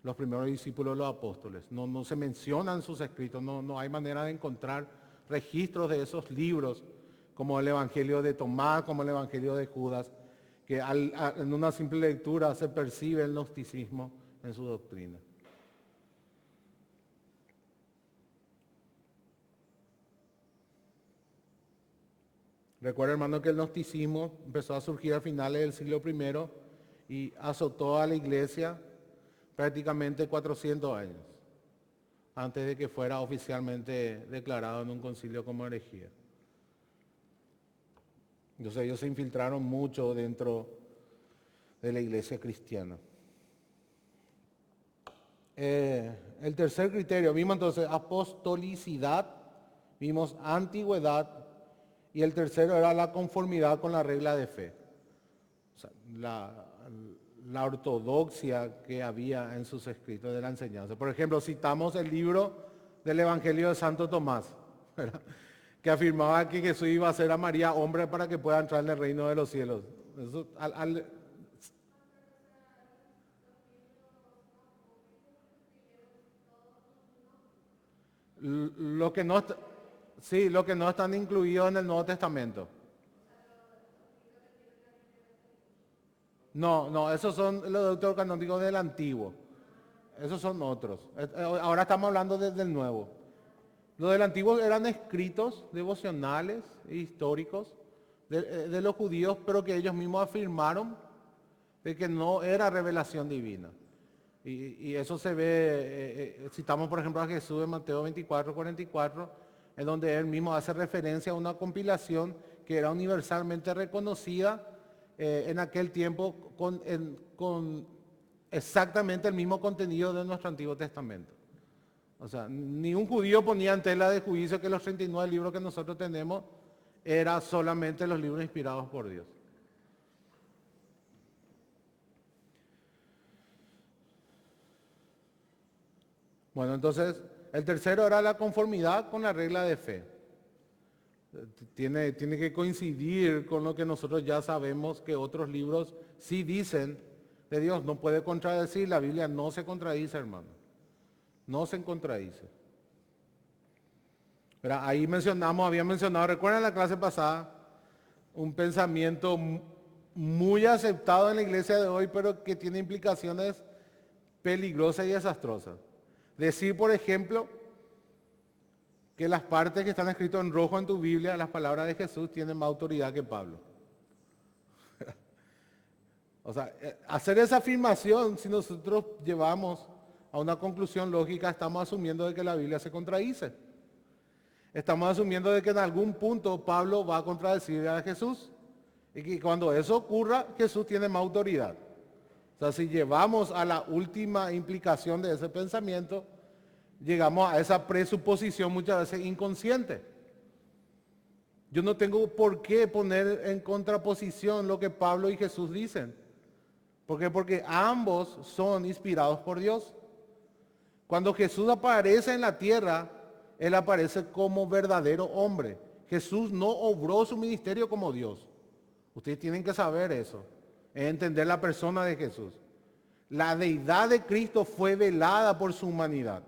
los primeros discípulos de los apóstoles. No se mencionan sus escritos, no hay manera de encontrar registros de esos libros, como el Evangelio de Tomás, como el Evangelio de Judas, que en una simple lectura se percibe el gnosticismo en su doctrina. Recuerda, hermano, que el gnosticismo empezó a surgir a finales del siglo I y azotó a la iglesia prácticamente 400 años, antes de que fuera oficialmente declarado en un concilio como herejía. Entonces ellos se infiltraron mucho dentro de la iglesia cristiana. El tercer criterio, vimos entonces apostolicidad, vimos antigüedad, y el tercero era la conformidad con la regla de fe. O sea, la ortodoxia que había en sus escritos de la enseñanza. Por ejemplo, citamos el libro del Evangelio de Santo Tomás, ¿verdad?, que afirmaba que Jesús iba a hacer a María hombre para que pueda entrar en el reino de los cielos. Eso, lo que no, sí, lo que no están incluidos en el Nuevo Testamento. No, esos son los deuterocanónicos del Antiguo. Esos son otros. Ahora estamos hablando del Nuevo. Los del Antiguo eran escritos devocionales e históricos de los judíos, pero que ellos mismos afirmaron de que no era revelación divina. Y eso se ve, citamos por ejemplo a Jesús en Mateo 24:44, en donde él mismo hace referencia a una compilación que era universalmente reconocida en aquel tiempo con exactamente el mismo contenido de nuestro Antiguo Testamento. O sea, ni un judío ponía en tela de juicio que los 39 libros que nosotros tenemos eran solamente los libros inspirados por Dios. Bueno, entonces, el tercero era la conformidad con la regla de fe. Tiene que coincidir con lo que nosotros ya sabemos que otros libros sí dicen de Dios. No puede contradecir, la Biblia no se contradice, hermano. No se contradice. Pero ahí había mencionado, recuerdan la clase pasada, un pensamiento muy aceptado en la iglesia de hoy, pero que tiene implicaciones peligrosa y desastrosa. Decir, por ejemplo, que las partes que están escritas en rojo en tu Biblia, las palabras de Jesús, tienen más autoridad que Pablo. O sea, hacer esa afirmación, si nosotros llevamos a una conclusión lógica, estamos asumiendo de que la Biblia se contradice. Estamos asumiendo de que en algún punto Pablo va a contradecir a Jesús. Y que cuando eso ocurra, Jesús tiene más autoridad. O sea, si llevamos a la última implicación de ese pensamiento, llegamos a esa presuposición muchas veces inconsciente. Yo no tengo por qué poner en contraposición lo que Pablo y Jesús dicen. ¿Por qué? Porque ambos son inspirados por Dios. Cuando Jesús aparece en la tierra, Él aparece como verdadero hombre. Jesús no obró su ministerio como Dios. Ustedes tienen que saber eso, entender la persona de Jesús. La deidad de Cristo fue velada por su humanidad.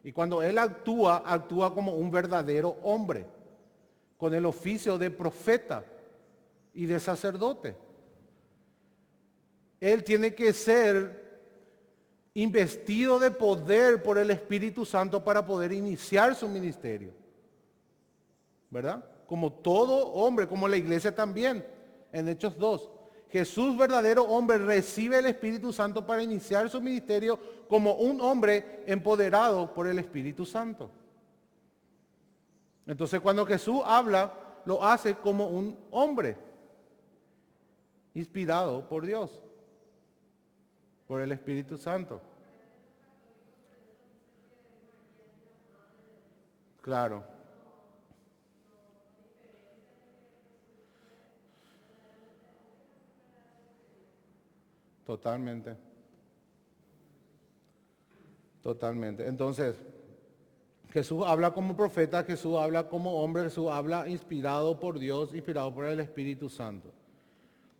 Y cuando Él actúa, actúa como un verdadero hombre, con el oficio de profeta y de sacerdote. Él tiene que ser investido de poder por el Espíritu Santo para poder iniciar su ministerio. ¿Verdad? Como todo hombre, como la iglesia también, en Hechos 2. Jesús, verdadero hombre, recibe el Espíritu Santo para iniciar su ministerio como un hombre empoderado por el Espíritu Santo. Entonces, cuando Jesús habla, lo hace como un hombre inspirado por Dios, por el Espíritu Santo. Claro. Totalmente. Totalmente. Entonces, Jesús habla como profeta, Jesús habla como hombre, Jesús habla inspirado por Dios, inspirado por el Espíritu Santo.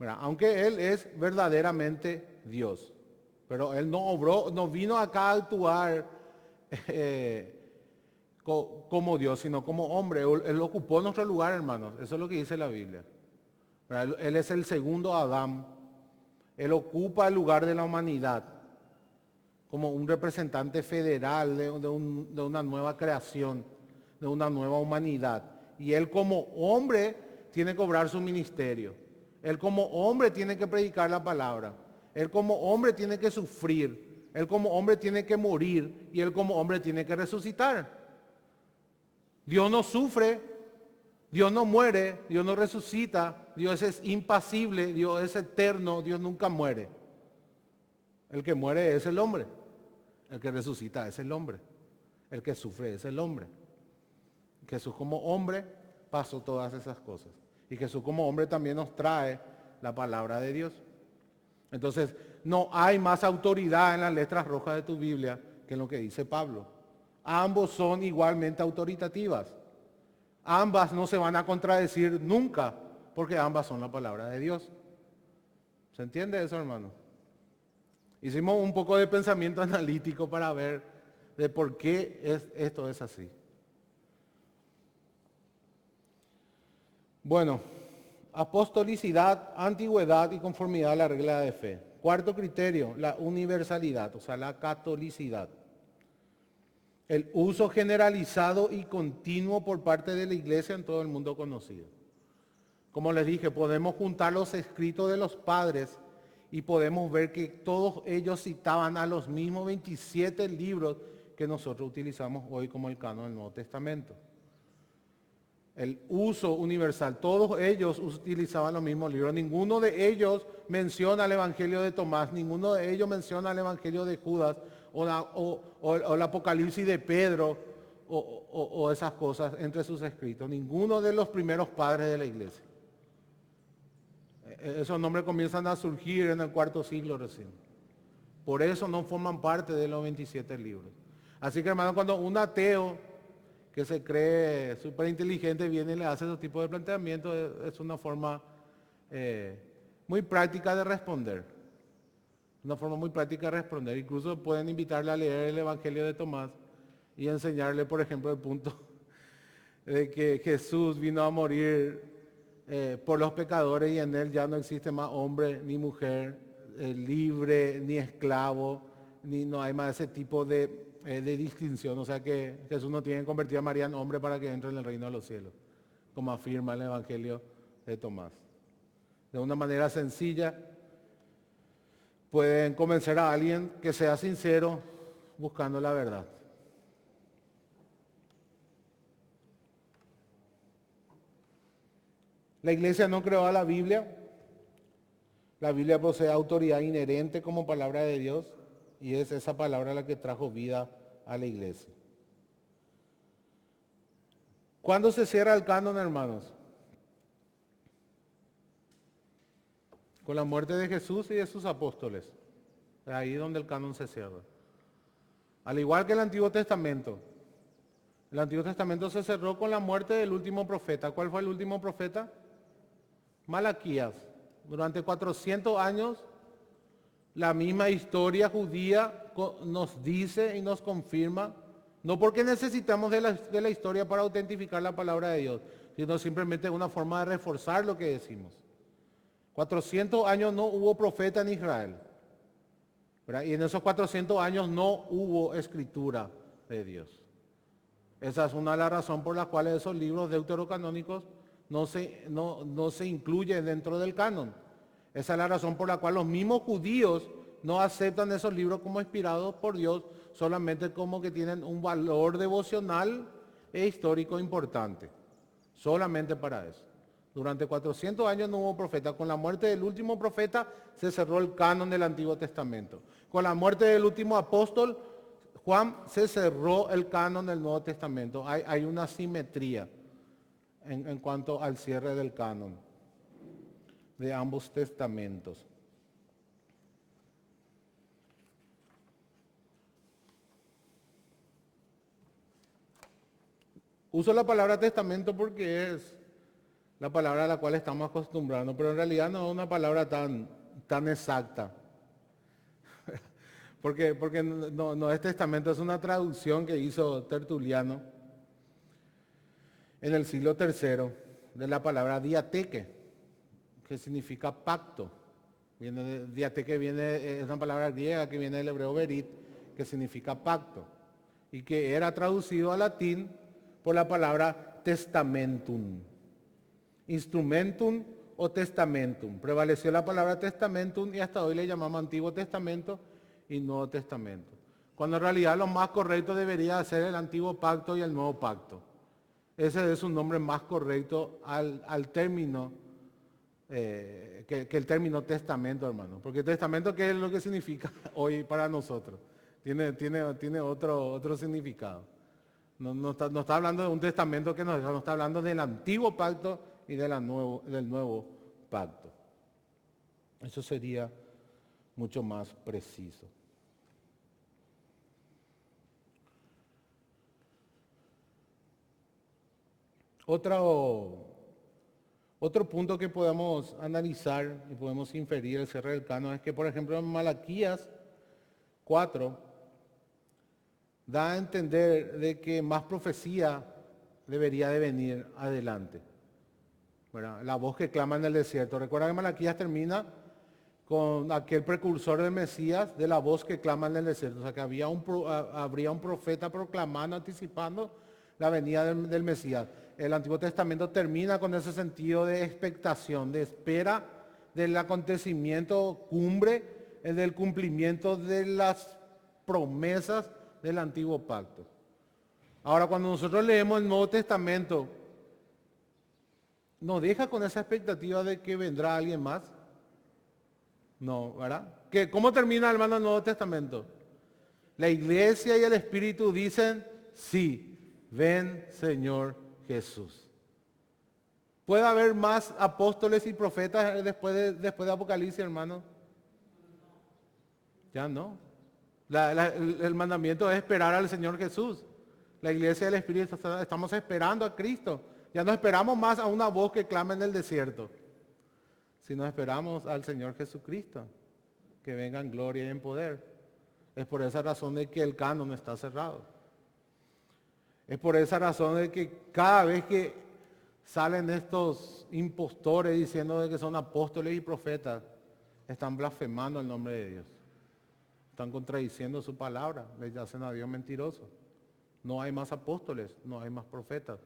¿Verdad? Aunque Él es verdaderamente Dios, pero Él no obró, no vino acá a actuar como Dios, sino como hombre. Él ocupó nuestro lugar, hermanos. Eso es lo que dice la Biblia. ¿Verdad? Él es el segundo Adán. Él ocupa el lugar de la humanidad como un representante federal de una nueva creación, de una nueva humanidad. Y Él como hombre tiene que obrar su ministerio. Él como hombre tiene que predicar la palabra. Él como hombre tiene que sufrir. Él como hombre tiene que morir. Y Él como hombre tiene que resucitar. Dios no sufre, Dios no muere, Dios no resucita, Dios es impasible, Dios es eterno, Dios nunca muere. El que muere es el hombre, el que resucita es el hombre, el que sufre es el hombre. Jesús como hombre pasó todas esas cosas. Y Jesús como hombre también nos trae la palabra de Dios. Entonces, no hay más autoridad en las letras rojas de tu Biblia que en lo que dice Pablo. Ambos son igualmente autoritativas. Ambas no se van a contradecir nunca, porque ambas son la palabra de Dios. ¿Se entiende eso, hermano? Hicimos un poco de pensamiento analítico para ver de por qué esto es así. Bueno, apostolicidad, antigüedad y conformidad a la regla de fe. Cuarto criterio, la universalidad, o sea, la catolicidad. El uso generalizado y continuo por parte de la iglesia en todo el mundo conocido. Como les dije, podemos juntar los escritos de los padres y podemos ver que todos ellos citaban a los mismos 27 libros que nosotros utilizamos hoy como el canon del Nuevo Testamento. El uso universal, todos ellos utilizaban los mismos libros. Ninguno de ellos menciona el Evangelio de Tomás, ninguno de ellos menciona el Evangelio de Judas o el Apocalipsis de Pedro o esas cosas entre sus escritos. Ninguno de los primeros padres de la iglesia. Esos nombres comienzan a surgir en el cuarto siglo recién. Por eso no forman parte de los 27 libros. Así que, hermano, cuando un ateo que se cree súper inteligente viene y le hace ese tipo de planteamiento, es una forma muy práctica de responder. Una forma muy práctica de responder. Incluso pueden invitarle a leer el Evangelio de Tomás y enseñarle, por ejemplo, el punto de que Jesús vino a morir por los pecadores y en Él ya no existe más hombre ni mujer, libre ni esclavo, ni no hay más ese tipo de distinción. O sea que Jesús no tiene que convertir a María en hombre para que entre en el reino de los cielos, como afirma el Evangelio de Tomás. De una manera sencilla pueden convencer a alguien que sea sincero buscando la verdad. La iglesia no creó a la Biblia. La Biblia posee autoridad inherente como palabra de Dios y es esa palabra la que trajo vida a la iglesia. ¿Cuándo se cierra el canon, hermanos? Con la muerte de Jesús y de sus apóstoles. Es ahí donde el canon se cierra. Al igual que el Antiguo Testamento. El Antiguo Testamento se cerró con la muerte del último profeta. ¿Cuál fue el último profeta? Malaquías. Durante 400 años, la misma historia judía nos dice y nos confirma, no porque necesitamos de la historia para autentificar la palabra de Dios, sino simplemente una forma de reforzar lo que decimos. 400 años no hubo profeta en Israel, ¿verdad? Y en esos 400 años no hubo escritura de Dios. Esa es una de las razones por las cuales esos libros deuterocanónicos no se incluyen dentro del canon. Esa es la razón por la cual los mismos judíos no aceptan esos libros como inspirados por Dios, solamente como que tienen un valor devocional e histórico importante. Solamente para eso. Durante 400 años no hubo profeta. Con la muerte del último profeta se cerró el canon del Antiguo Testamento. Con la muerte del último apóstol, Juan, se cerró el canon del Nuevo Testamento. Hay una simetría en cuanto al cierre del canon de ambos testamentos. Uso la palabra testamento porque es la palabra a la cual estamos acostumbrados, pero en realidad no es una palabra tan exacta. porque no es testamento, es una traducción que hizo Tertuliano en el siglo III de la palabra diateque, que significa pacto. Diateque es una palabra griega que viene del hebreo berit, que significa pacto, y que era traducido al latín por la palabra testamentum. Instrumentum o testamentum. Prevaleció la palabra testamentum y hasta hoy le llamamos Antiguo Testamento y Nuevo Testamento. Cuando en realidad lo más correcto debería ser el Antiguo Pacto y el Nuevo Pacto. Ese es un nombre más correcto al término, que el término testamento, hermano. Porque testamento, ¿qué es lo que significa hoy para nosotros? Tiene otro significado. No está hablando de un testamento que no está hablando del Antiguo Pacto y del Nuevo Pacto. Eso sería mucho más preciso. Otro punto que podemos analizar y podemos inferir el cierre del canon es que, por ejemplo, en Malaquías 4 da a entender de que más profecía debería de venir adelante. ¿Verdad? La voz que clama en el desierto. Recuerda que Malaquías termina con aquel precursor del Mesías, de la voz que clama en el desierto. O sea que habría un profeta proclamando, anticipando la venida del Mesías. El Antiguo Testamento termina con ese sentido de expectación, de espera del acontecimiento cumbre, del cumplimiento de las promesas del Antiguo Pacto. Ahora, cuando nosotros leemos el Nuevo Testamento, ¿nos deja con esa expectativa de que vendrá alguien más? No, ¿verdad? ¿Cómo termina, hermano, el Nuevo Testamento? La iglesia y el Espíritu dicen, sí, ven, Señor Jesús. ¿Puede haber más apóstoles y profetas después de Apocalipsis, hermano? Ya no. El mandamiento es esperar al Señor Jesús. La iglesia y el Espíritu estamos esperando a Cristo. Ya no esperamos más a una voz que clama en el desierto, sino esperamos al Señor Jesucristo, que venga en gloria y en poder. Es por esa razón de que el canon está cerrado. Es por esa razón de que cada vez que salen estos impostores diciendo de que son apóstoles y profetas, están blasfemando el nombre de Dios. están contradiciendo su palabra, le hacen a Dios mentiroso. No hay más apóstoles, no hay más profetas.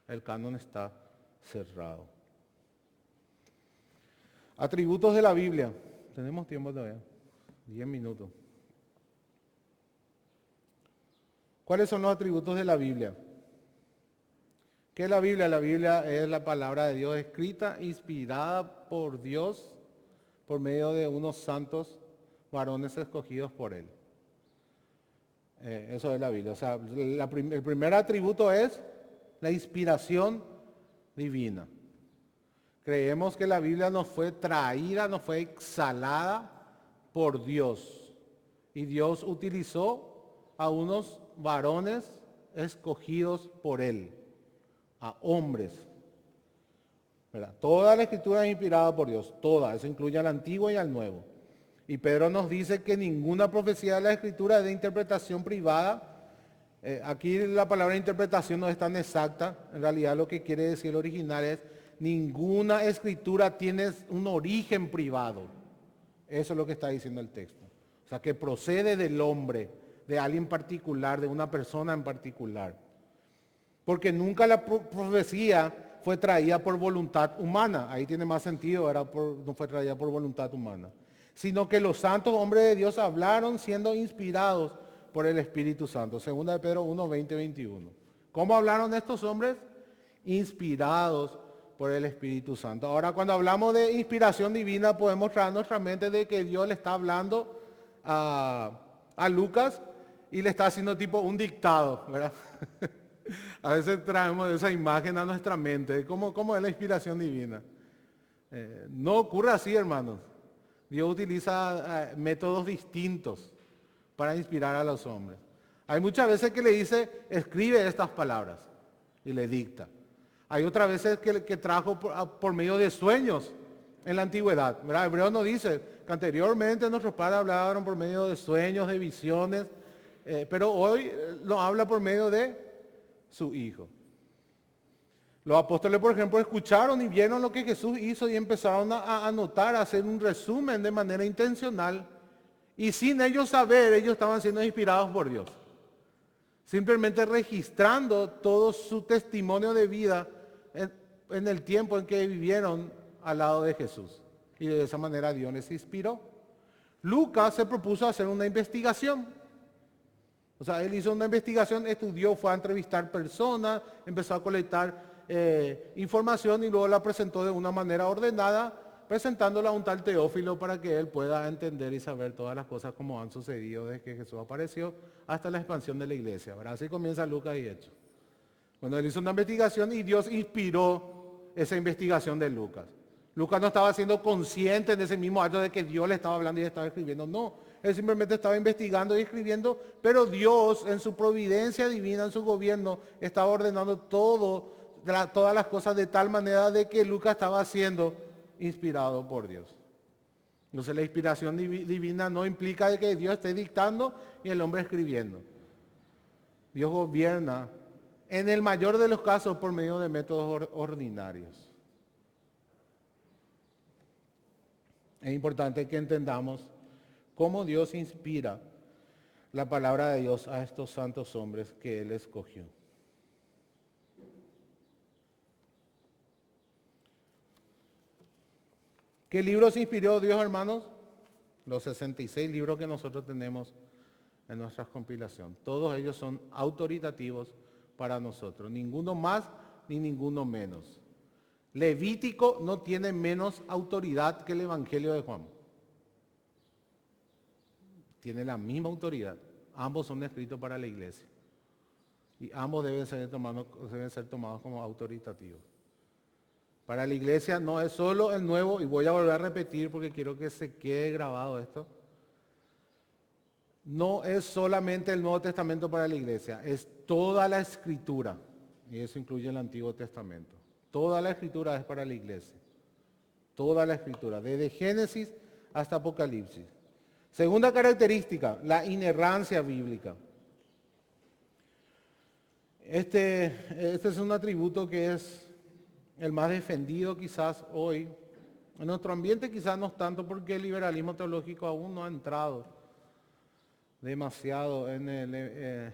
El canon está cerrado. Atributos de la Biblia. Tenemos tiempo todavía. 10 minutos. ¿Cuáles son los atributos de la Biblia? ¿Qué es la Biblia? La Biblia es la palabra de Dios escrita, inspirada por Dios por medio de unos santos varones escogidos por Él. Eso es la Biblia. O sea, el primer atributo es la inspiración divina. Creemos que la Biblia nos fue traída, nos fue exhalada por Dios. Y Dios utilizó a unos varones escogidos por Él, a hombres. ¿Verdad? Toda la Escritura es inspirada por Dios, toda, eso incluye al Antiguo y al Nuevo. Y Pedro nos dice que ninguna profecía de la Escritura es de interpretación privada. Aquí la palabra interpretación no es tan exacta, en realidad lo que quiere decir el original es ninguna escritura tiene un origen privado. Eso es lo que está diciendo el texto. O sea, que procede del hombre, de alguien particular, de una persona en particular. Porque nunca la profecía fue traída por voluntad humana. Ahí tiene más sentido, no fue traída por voluntad humana. Sino que los santos hombres de Dios hablaron siendo inspirados por el Espíritu Santo. Segunda de Pedro 1, 20, 21. ¿Cómo hablaron estos hombres? Inspirados por el Espíritu Santo. Ahora, cuando hablamos de inspiración divina, podemos traer a nuestra mente de que Dios le está hablando a Lucas y le está haciendo tipo un dictado, ¿verdad? A veces traemos esa imagen a nuestra mente de cómo es la inspiración divina. No ocurre así, hermanos. Dios utiliza métodos distintos para inspirar a los hombres. Hay muchas veces que le dice, escribe estas palabras y le dicta. Hay otras veces que trajo por medio de sueños en la antigüedad. ¿Verdad? Hebreo nos dice que anteriormente nuestros padres hablaban por medio de sueños, de visiones, pero hoy nos habla por medio de su Hijo. Los apóstoles, por ejemplo, escucharon y vieron lo que Jesús hizo y empezaron a anotar, a hacer un resumen de manera intencional. Y sin ellos saber, ellos estaban siendo inspirados por Dios. Simplemente registrando todo su testimonio de vida en el tiempo en que vivieron al lado de Jesús. Y de esa manera Dios les inspiró. Lucas se propuso hacer una investigación. O sea, él hizo una investigación, estudió, fue a entrevistar personas, empezó a colectar información y luego la presentó de una manera ordenada, presentándola a un tal Teófilo para que él pueda entender y saber todas las cosas como han sucedido desde que Jesús apareció hasta la expansión de la iglesia. ¿Verdad? Así comienza Lucas y Hechos. Bueno, él hizo una investigación y Dios inspiró esa investigación de Lucas. Lucas no estaba siendo consciente en ese mismo acto de que Dios le estaba hablando y le estaba escribiendo. No, él simplemente estaba investigando y escribiendo, pero Dios en su providencia divina, en su gobierno, estaba ordenando todas las cosas de tal manera de que Lucas estaba siendo inspirado por Dios. Entonces la inspiración divina no implica de que Dios esté dictando y el hombre escribiendo. Dios gobierna en el mayor de los casos por medio de métodos ordinarios. Es importante que entendamos cómo Dios inspira la palabra de Dios a estos santos hombres que Él escogió. ¿Qué libros inspiró Dios, hermanos? Los 66 libros que nosotros tenemos en nuestra compilación. Todos ellos son autoritativos para nosotros. Ninguno más ni ninguno menos. Levítico no tiene menos autoridad que el Evangelio de Juan. Tiene la misma autoridad. Ambos son escritos para la iglesia. Y ambos deben ser tomados como autoritativos. Para la iglesia no es solo el nuevo, y voy a volver a repetir porque quiero que se quede grabado esto. No es solamente el Nuevo Testamento para la iglesia, es toda la escritura. Y eso incluye el Antiguo Testamento. Toda la escritura es para la iglesia. Toda la escritura, desde Génesis hasta Apocalipsis. Segunda característica, la inerrancia bíblica. Este es un atributo que es el más defendido quizás hoy. En nuestro ambiente quizás no tanto porque el liberalismo teológico aún no ha entrado demasiado en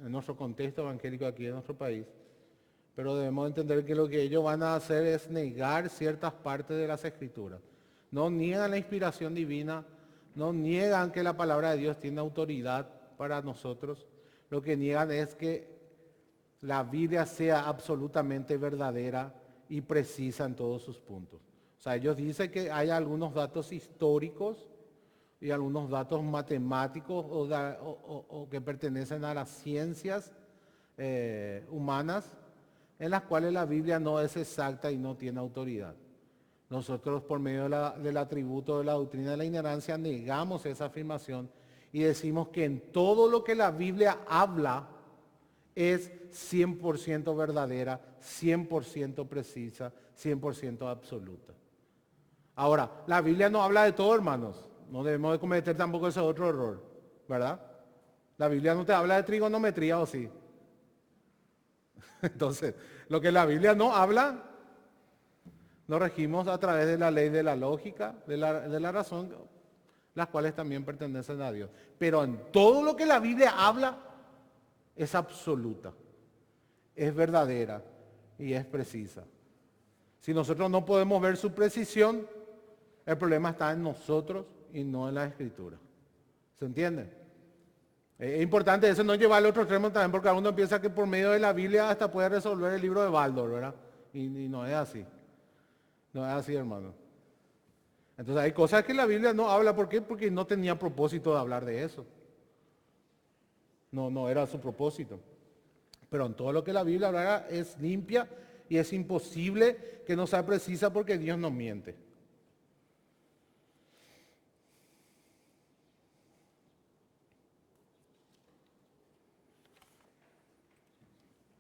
nuestro contexto evangélico aquí en nuestro país, pero debemos entender que lo que ellos van a hacer es negar ciertas partes de las Escrituras. No niegan la inspiración divina, no niegan que la palabra de Dios tiene autoridad para nosotros. Lo que niegan es que la Biblia sea absolutamente verdadera y precisa en todos sus puntos. O sea, ellos dicen que hay algunos datos históricos y algunos datos matemáticos o que pertenecen a las ciencias humanas, en las cuales la Biblia no es exacta y no tiene autoridad. Nosotros, por medio del atributo de la doctrina de la ignorancia, negamos esa afirmación y decimos que en todo lo que la Biblia habla es 100% verdadera, 100% precisa, 100% absoluta. Ahora, la Biblia no habla de todo, hermanos. No debemos de cometer tampoco ese otro error, ¿verdad? La Biblia no te habla de trigonometría, ¿o sí? Entonces, lo que la Biblia no habla, lo regimos a través de la ley de la lógica, de la razón, las cuales también pertenecen a Dios. Pero en todo lo que la Biblia habla, es absoluta, es verdadera y es precisa. Si nosotros no podemos ver su precisión, el problema está en nosotros y no en la Escritura. ¿Se entiende? Es importante eso, no llevar al otro extremo también, porque uno piensa que por medio de la Biblia hasta puede resolver el libro de Baldor, ¿verdad? Y no es así. No es así, hermano. Entonces hay cosas que la Biblia no habla. ¿Por qué? Porque no tenía propósito de hablar de eso. No era su propósito. Pero en todo lo que la Biblia habla es limpia y es imposible que no sea precisa porque Dios no miente.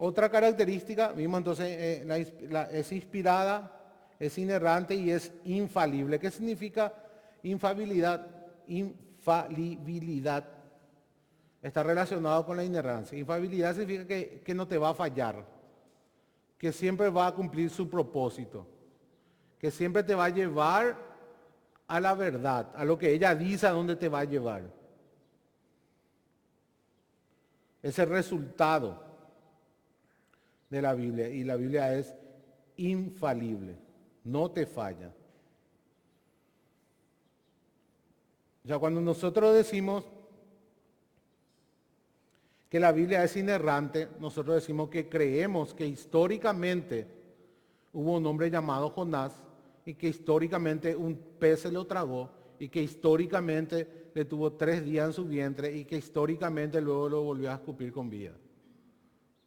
Otra característica, vimos entonces, es inspirada, es inerrante y es infalible. ¿Qué significa infalibilidad? Infalibilidad está relacionado con la inerrancia. Infalibilidad significa que no te va a fallar, que siempre va a cumplir su propósito, que siempre te va a llevar a la verdad, a lo que ella dice a dónde te va a llevar. Es el resultado de la Biblia, y la Biblia es infalible, no te falla. Ya cuando nosotros decimos que la Biblia es inerrante, nosotros decimos que creemos que históricamente hubo un hombre llamado Jonás y que históricamente un pez se lo tragó y que históricamente le tuvo 3 días en su vientre y que históricamente luego lo volvió a escupir con vida.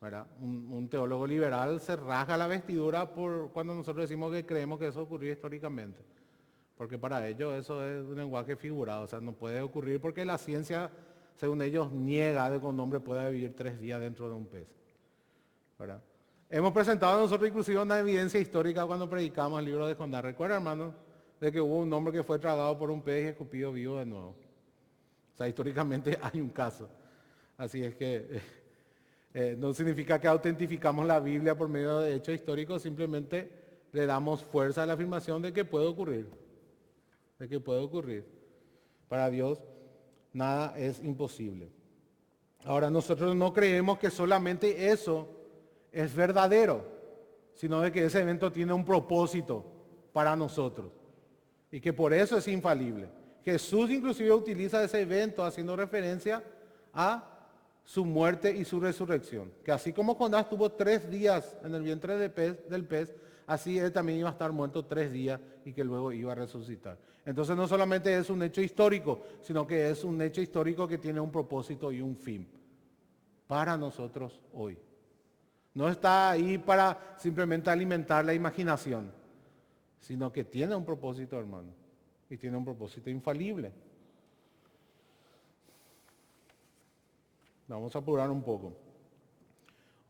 ¿Verdad? Un teólogo liberal se rasga la vestidura por cuando nosotros decimos que creemos que eso ocurrió históricamente. Porque para ellos eso es un lenguaje figurado, o sea, no puede ocurrir porque la ciencia, según ellos, niega de que un hombre pueda vivir 3 días dentro de un pez. ¿Verdad? Hemos presentado nosotros inclusive una evidencia histórica cuando predicamos el libro de Jonás. ¿Recuerdan, hermano? De que hubo un hombre que fue tragado por un pez y escupido vivo de nuevo. O sea, históricamente hay un caso. Así es que no significa que autentificamos la Biblia por medio de hechos históricos, simplemente le damos fuerza a la afirmación de que puede ocurrir. De que puede ocurrir. Para Dios nada es imposible. Ahora, nosotros no creemos que solamente eso es verdadero, sino de que ese evento tiene un propósito para nosotros y que por eso es infalible. Jesús inclusive utiliza ese evento haciendo referencia a su muerte y su resurrección. Que así como Jonás tuvo 3 días en el vientre del pez, así él también iba a estar muerto 3 días y que luego iba a resucitar. Entonces no solamente es un hecho histórico, sino que es un hecho histórico que tiene un propósito y un fin para nosotros hoy. No está ahí para simplemente alimentar la imaginación, sino que tiene un propósito, hermano, y tiene un propósito infalible. Vamos a apurar un poco.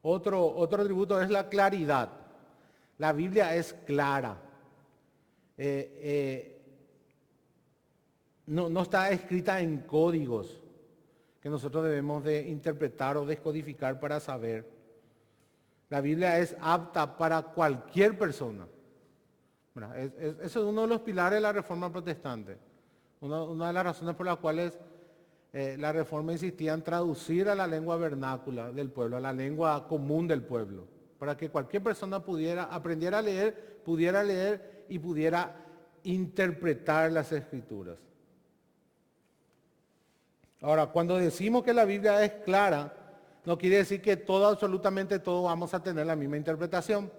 Otro atributo es la claridad. La Biblia es clara. No está escrita en códigos que nosotros debemos de interpretar o descodificar para saber. La Biblia es apta para cualquier persona. Eso es uno de los pilares de la Reforma Protestante. Una de las razones por las cuales la Reforma insistía en traducir a la lengua vernácula del pueblo, a la lengua común del pueblo, para que cualquier persona aprendiera a leer, pudiera leer y pudiera interpretar las Escrituras. Ahora, cuando decimos que la Biblia es clara, no quiere decir que absolutamente todo vamos a tener la misma interpretación.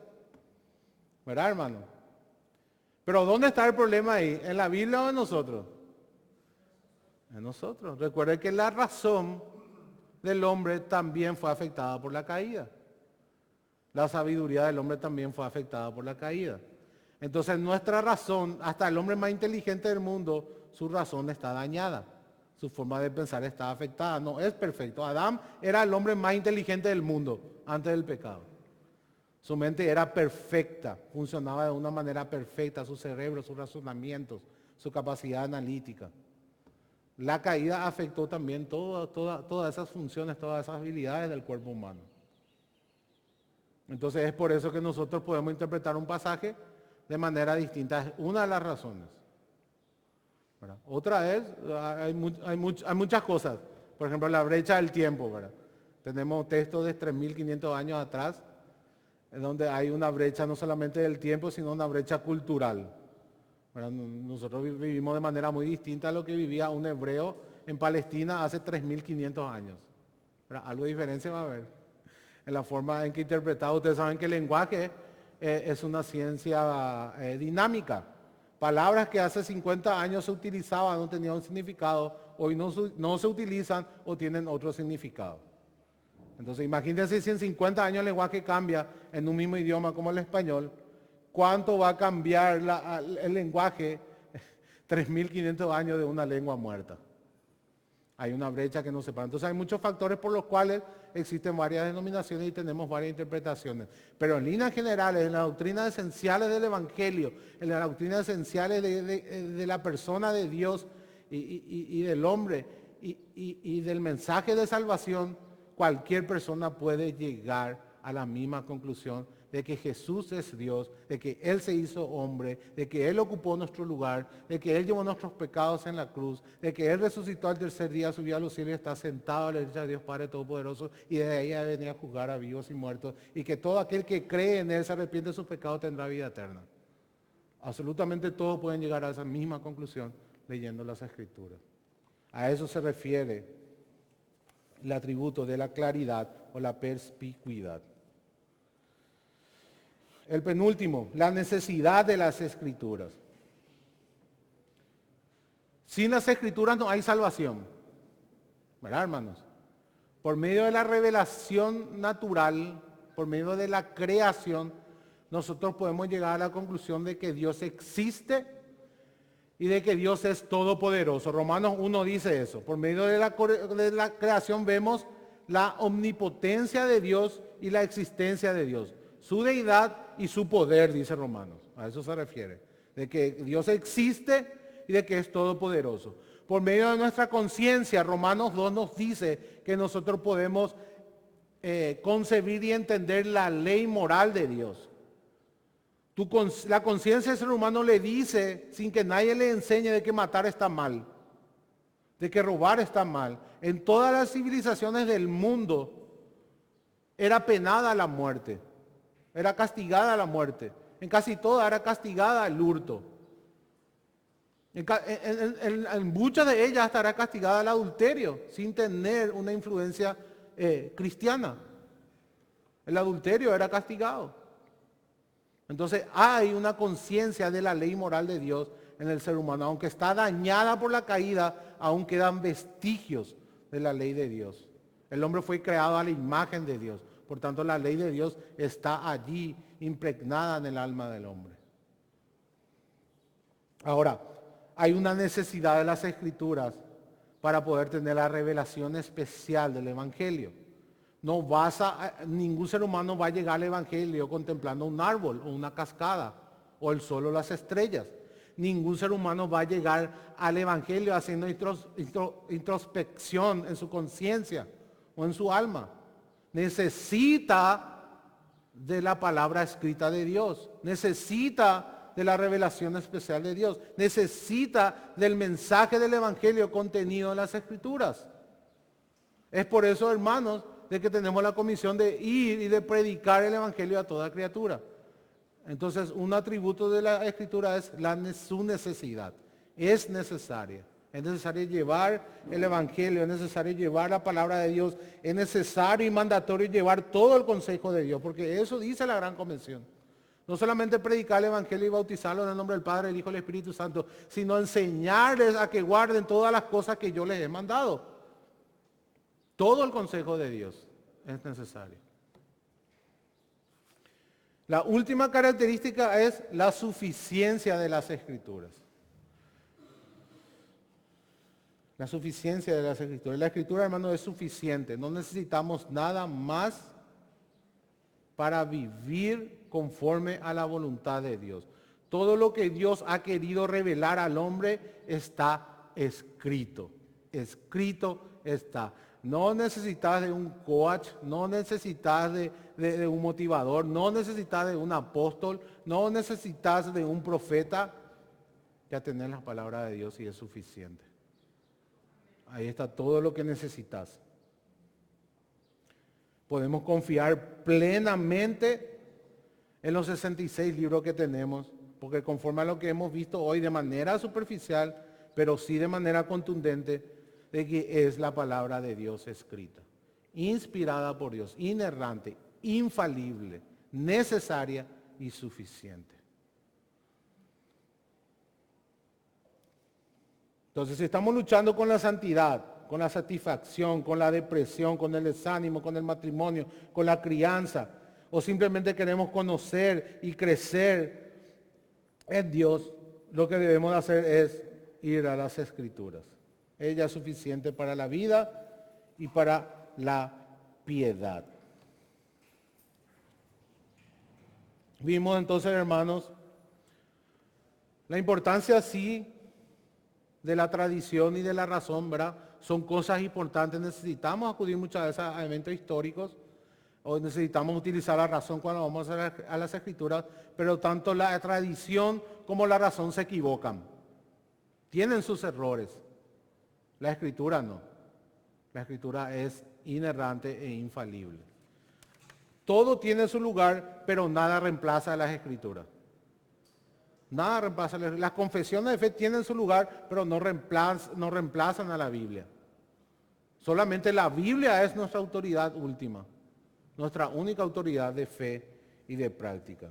¿Verdad, hermano? Pero ¿dónde está el problema ahí? ¿En la Biblia o en nosotros? En nosotros. Recuerden que la razón del hombre también fue afectada por la caída. La sabiduría del hombre también fue afectada por la caída. Entonces nuestra razón, hasta el hombre más inteligente del mundo, su razón está dañada. Su forma de pensar está afectada, no es perfecto. Adán era el hombre más inteligente del mundo antes del pecado. Su mente era perfecta, funcionaba de una manera perfecta, su cerebro, sus razonamientos, su capacidad analítica. La caída afectó también todas esas funciones, todas esas habilidades del cuerpo humano. Entonces es por eso que nosotros podemos interpretar un pasaje de manera distinta. Es una de las razones. ¿Verdad? Otra es, hay muchas cosas. Por ejemplo, la brecha del tiempo. ¿Verdad? Tenemos textos de 3.500 años atrás, en donde hay una brecha no solamente del tiempo, sino una brecha cultural. ¿Verdad? Nosotros vivimos de manera muy distinta a lo que vivía un hebreo en Palestina hace 3.500 años. ¿Verdad? Algo de diferencia va a haber en la forma en que interpretamos. Ustedes saben que el lenguaje es una ciencia dinámica. Palabras que hace 50 años se utilizaban, no tenían un significado, hoy no se utilizan o tienen otro significado. Entonces imagínense si en 50 años el lenguaje cambia en un mismo idioma como el español, ¿cuánto va a cambiar el lenguaje 3.500 años de una lengua muerta? Hay una brecha que nos separa. Entonces hay muchos factores por los cuales existen varias denominaciones y tenemos varias interpretaciones. Pero en líneas generales, en las doctrinas esenciales del Evangelio, en las doctrinas esenciales de la persona de Dios y del hombre y del mensaje de salvación, cualquier persona puede llegar a la misma conclusión de que Jesús es Dios, de que Él se hizo hombre, de que Él ocupó nuestro lugar, de que Él llevó nuestros pecados en la cruz, de que Él resucitó al tercer día, subió a los cielos y está sentado a la derecha de Dios Padre Todopoderoso y desde ahí va a venir a juzgar a vivos y muertos y que todo aquel que cree en Él, se arrepiente de sus pecados, tendrá vida eterna. Absolutamente todos pueden llegar a esa misma conclusión leyendo las Escrituras. A eso se refiere el atributo de la claridad o la perspicuidad. El penúltimo, la necesidad de las Escrituras. Sin las Escrituras no hay salvación. ¿Verdad, hermanos? Por medio de la revelación natural, por medio de la creación, nosotros podemos llegar a la conclusión de que Dios existe y de que Dios es todopoderoso. Romanos 1 dice eso. Por medio de la creación vemos la omnipotencia de Dios y la existencia de Dios. Su deidad y su poder, dice Romanos. A eso se refiere. De que Dios existe y de que es todopoderoso. Por medio de nuestra conciencia, Romanos 2 nos dice que nosotros podemos concebir y entender la ley moral de Dios. La conciencia del ser humano le dice, sin que nadie le enseñe, de que matar está mal, de que robar está mal. En todas las civilizaciones del mundo era penada la muerte. Era castigada la muerte. En casi todas era castigada el hurto. En muchas de ellas estará castigada el adulterio, sin tener una influencia cristiana. El adulterio era castigado. Entonces hay una conciencia de la ley moral de Dios en el ser humano. Aunque está dañada por la caída, aún quedan vestigios de la ley de Dios. El hombre fue creado a la imagen de Dios. Por tanto, la ley de Dios está allí, impregnada en el alma del hombre. Ahora, hay una necesidad de las Escrituras para poder tener la revelación especial del Evangelio. Ningún ser humano va a llegar al Evangelio contemplando un árbol o una cascada o el sol o las estrellas. Ningún ser humano va a llegar al Evangelio haciendo introspección en su conciencia o en su alma. Necesita de la palabra escrita de Dios. Necesita de la revelación especial de Dios. Necesita del mensaje del Evangelio contenido en las Escrituras. Es por eso, hermanos, de que tenemos la comisión de ir y de predicar el Evangelio a toda criatura. Entonces, un atributo de la Escritura es su necesidad. Es necesaria. Es necesario llevar el Evangelio, es necesario llevar la palabra de Dios, es necesario y mandatorio llevar todo el consejo de Dios, porque eso dice la gran convención. No solamente predicar el Evangelio y bautizarlo en el nombre del Padre, del Hijo y del Espíritu Santo, sino enseñarles a que guarden todas las cosas que yo les he mandado. Todo el consejo de Dios es necesario. La última característica es la suficiencia de las Escrituras. La suficiencia de las Escrituras. La Escritura, hermano, es suficiente. No necesitamos nada más para vivir conforme a la voluntad de Dios. Todo lo que Dios ha querido revelar al hombre está escrito. Escrito está. No necesitas de un coach, no necesitas de un motivador, no necesitas de un apóstol, no necesitas de un profeta. Ya tenés la palabra de Dios y es suficiente. Ahí está todo lo que necesitas. Podemos confiar plenamente en los 66 libros que tenemos, porque conforme a lo que hemos visto hoy de manera superficial, pero sí de manera contundente, de que es la palabra de Dios escrita, inspirada por Dios, inerrante, infalible, necesaria y suficiente. Entonces, si estamos luchando con la santidad, con la satisfacción, con la depresión, con el desánimo, con el matrimonio, con la crianza, o simplemente queremos conocer y crecer en Dios, lo que debemos hacer es ir a las Escrituras. Ella es suficiente para la vida y para la piedad. Vimos entonces, hermanos, la importancia sí de la tradición y de la razón, ¿verdad? Son cosas importantes. Necesitamos acudir muchas veces a eventos históricos o necesitamos utilizar la razón cuando vamos a las Escrituras, pero tanto la tradición como la razón se equivocan. Tienen sus errores. La Escritura no. La Escritura es inerrante e infalible. Todo tiene su lugar, pero nada reemplaza a las Escrituras. Nada reemplaza. Las confesiones de fe tienen su lugar, pero no reemplazan a la Biblia. Solamente la Biblia es nuestra autoridad última, nuestra única autoridad de fe y de práctica.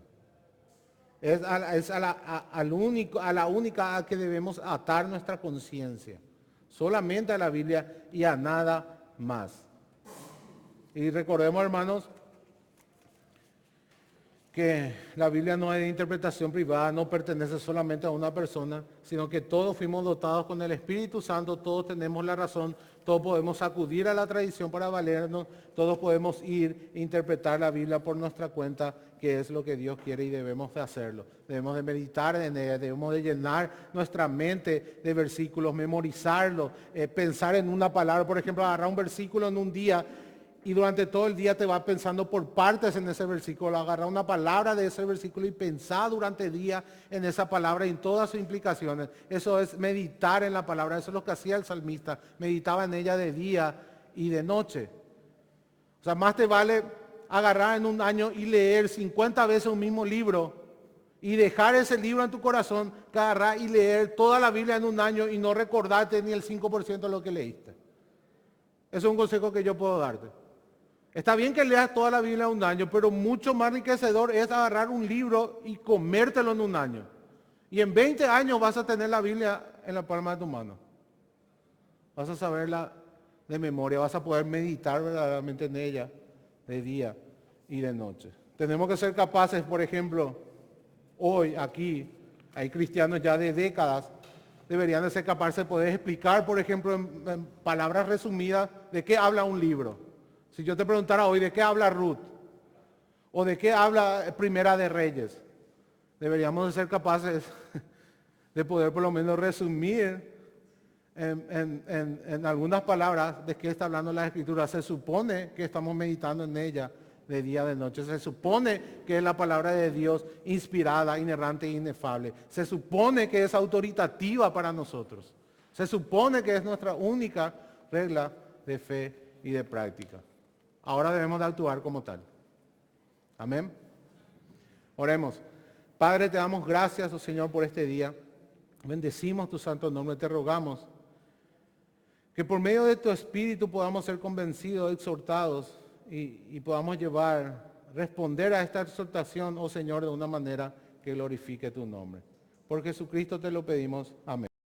Es a la única a que debemos atar nuestra conciencia. Solamente a la Biblia y a nada más. Y recordemos, hermanos, que la Biblia no es de interpretación privada, no pertenece solamente a una persona, sino que todos fuimos dotados con el Espíritu Santo, todos tenemos la razón, todos podemos acudir a la tradición para valernos, todos podemos ir e interpretar la Biblia por nuestra cuenta, que es lo que Dios quiere y debemos de hacerlo. Debemos de meditar en ella, debemos de llenar nuestra mente de versículos, memorizarlos, pensar en una palabra, por ejemplo, agarrar un versículo en un día, y durante todo el día te vas pensando por partes en ese versículo, agarrar una palabra de ese versículo y pensar durante el día en esa palabra y en todas sus implicaciones. Eso es meditar en la palabra, eso es lo que hacía el salmista, meditaba en ella de día y de noche. O sea, más te vale agarrar en un año y leer 50 veces un mismo libro y dejar ese libro en tu corazón que agarrar y leer toda la Biblia en un año y no recordarte ni el 5% de lo que leíste. Eso es un consejo que yo puedo darte. Está bien que leas toda la Biblia en un año, pero mucho más enriquecedor es agarrar un libro y comértelo en un año. Y en 20 años vas a tener la Biblia en la palma de tu mano. Vas a saberla de memoria, vas a poder meditar verdaderamente en ella de día y de noche. Tenemos que ser capaces, por ejemplo, hoy aquí, hay cristianos ya de décadas, deberían de ser capaces de poder explicar, por ejemplo, en palabras resumidas, de qué habla un libro. Si yo te preguntara hoy de qué habla Ruth o de qué habla Primera de Reyes, deberíamos de ser capaces de poder por lo menos resumir en algunas palabras de qué está hablando la Escritura. Se supone que estamos meditando en ella de día, de noche. Se supone que es la palabra de Dios inspirada, inerrante e inefable. Se supone que es autoritativa para nosotros. Se supone que es nuestra única regla de fe y de práctica. Ahora debemos de actuar como tal. Amén. Oremos. Padre, te damos gracias, oh Señor, por este día. Bendecimos tu santo nombre. Te rogamos que por medio de tu Espíritu podamos ser convencidos, exhortados y podamos responder a esta exhortación, oh Señor, de una manera que glorifique tu nombre. Por Jesucristo te lo pedimos. Amén.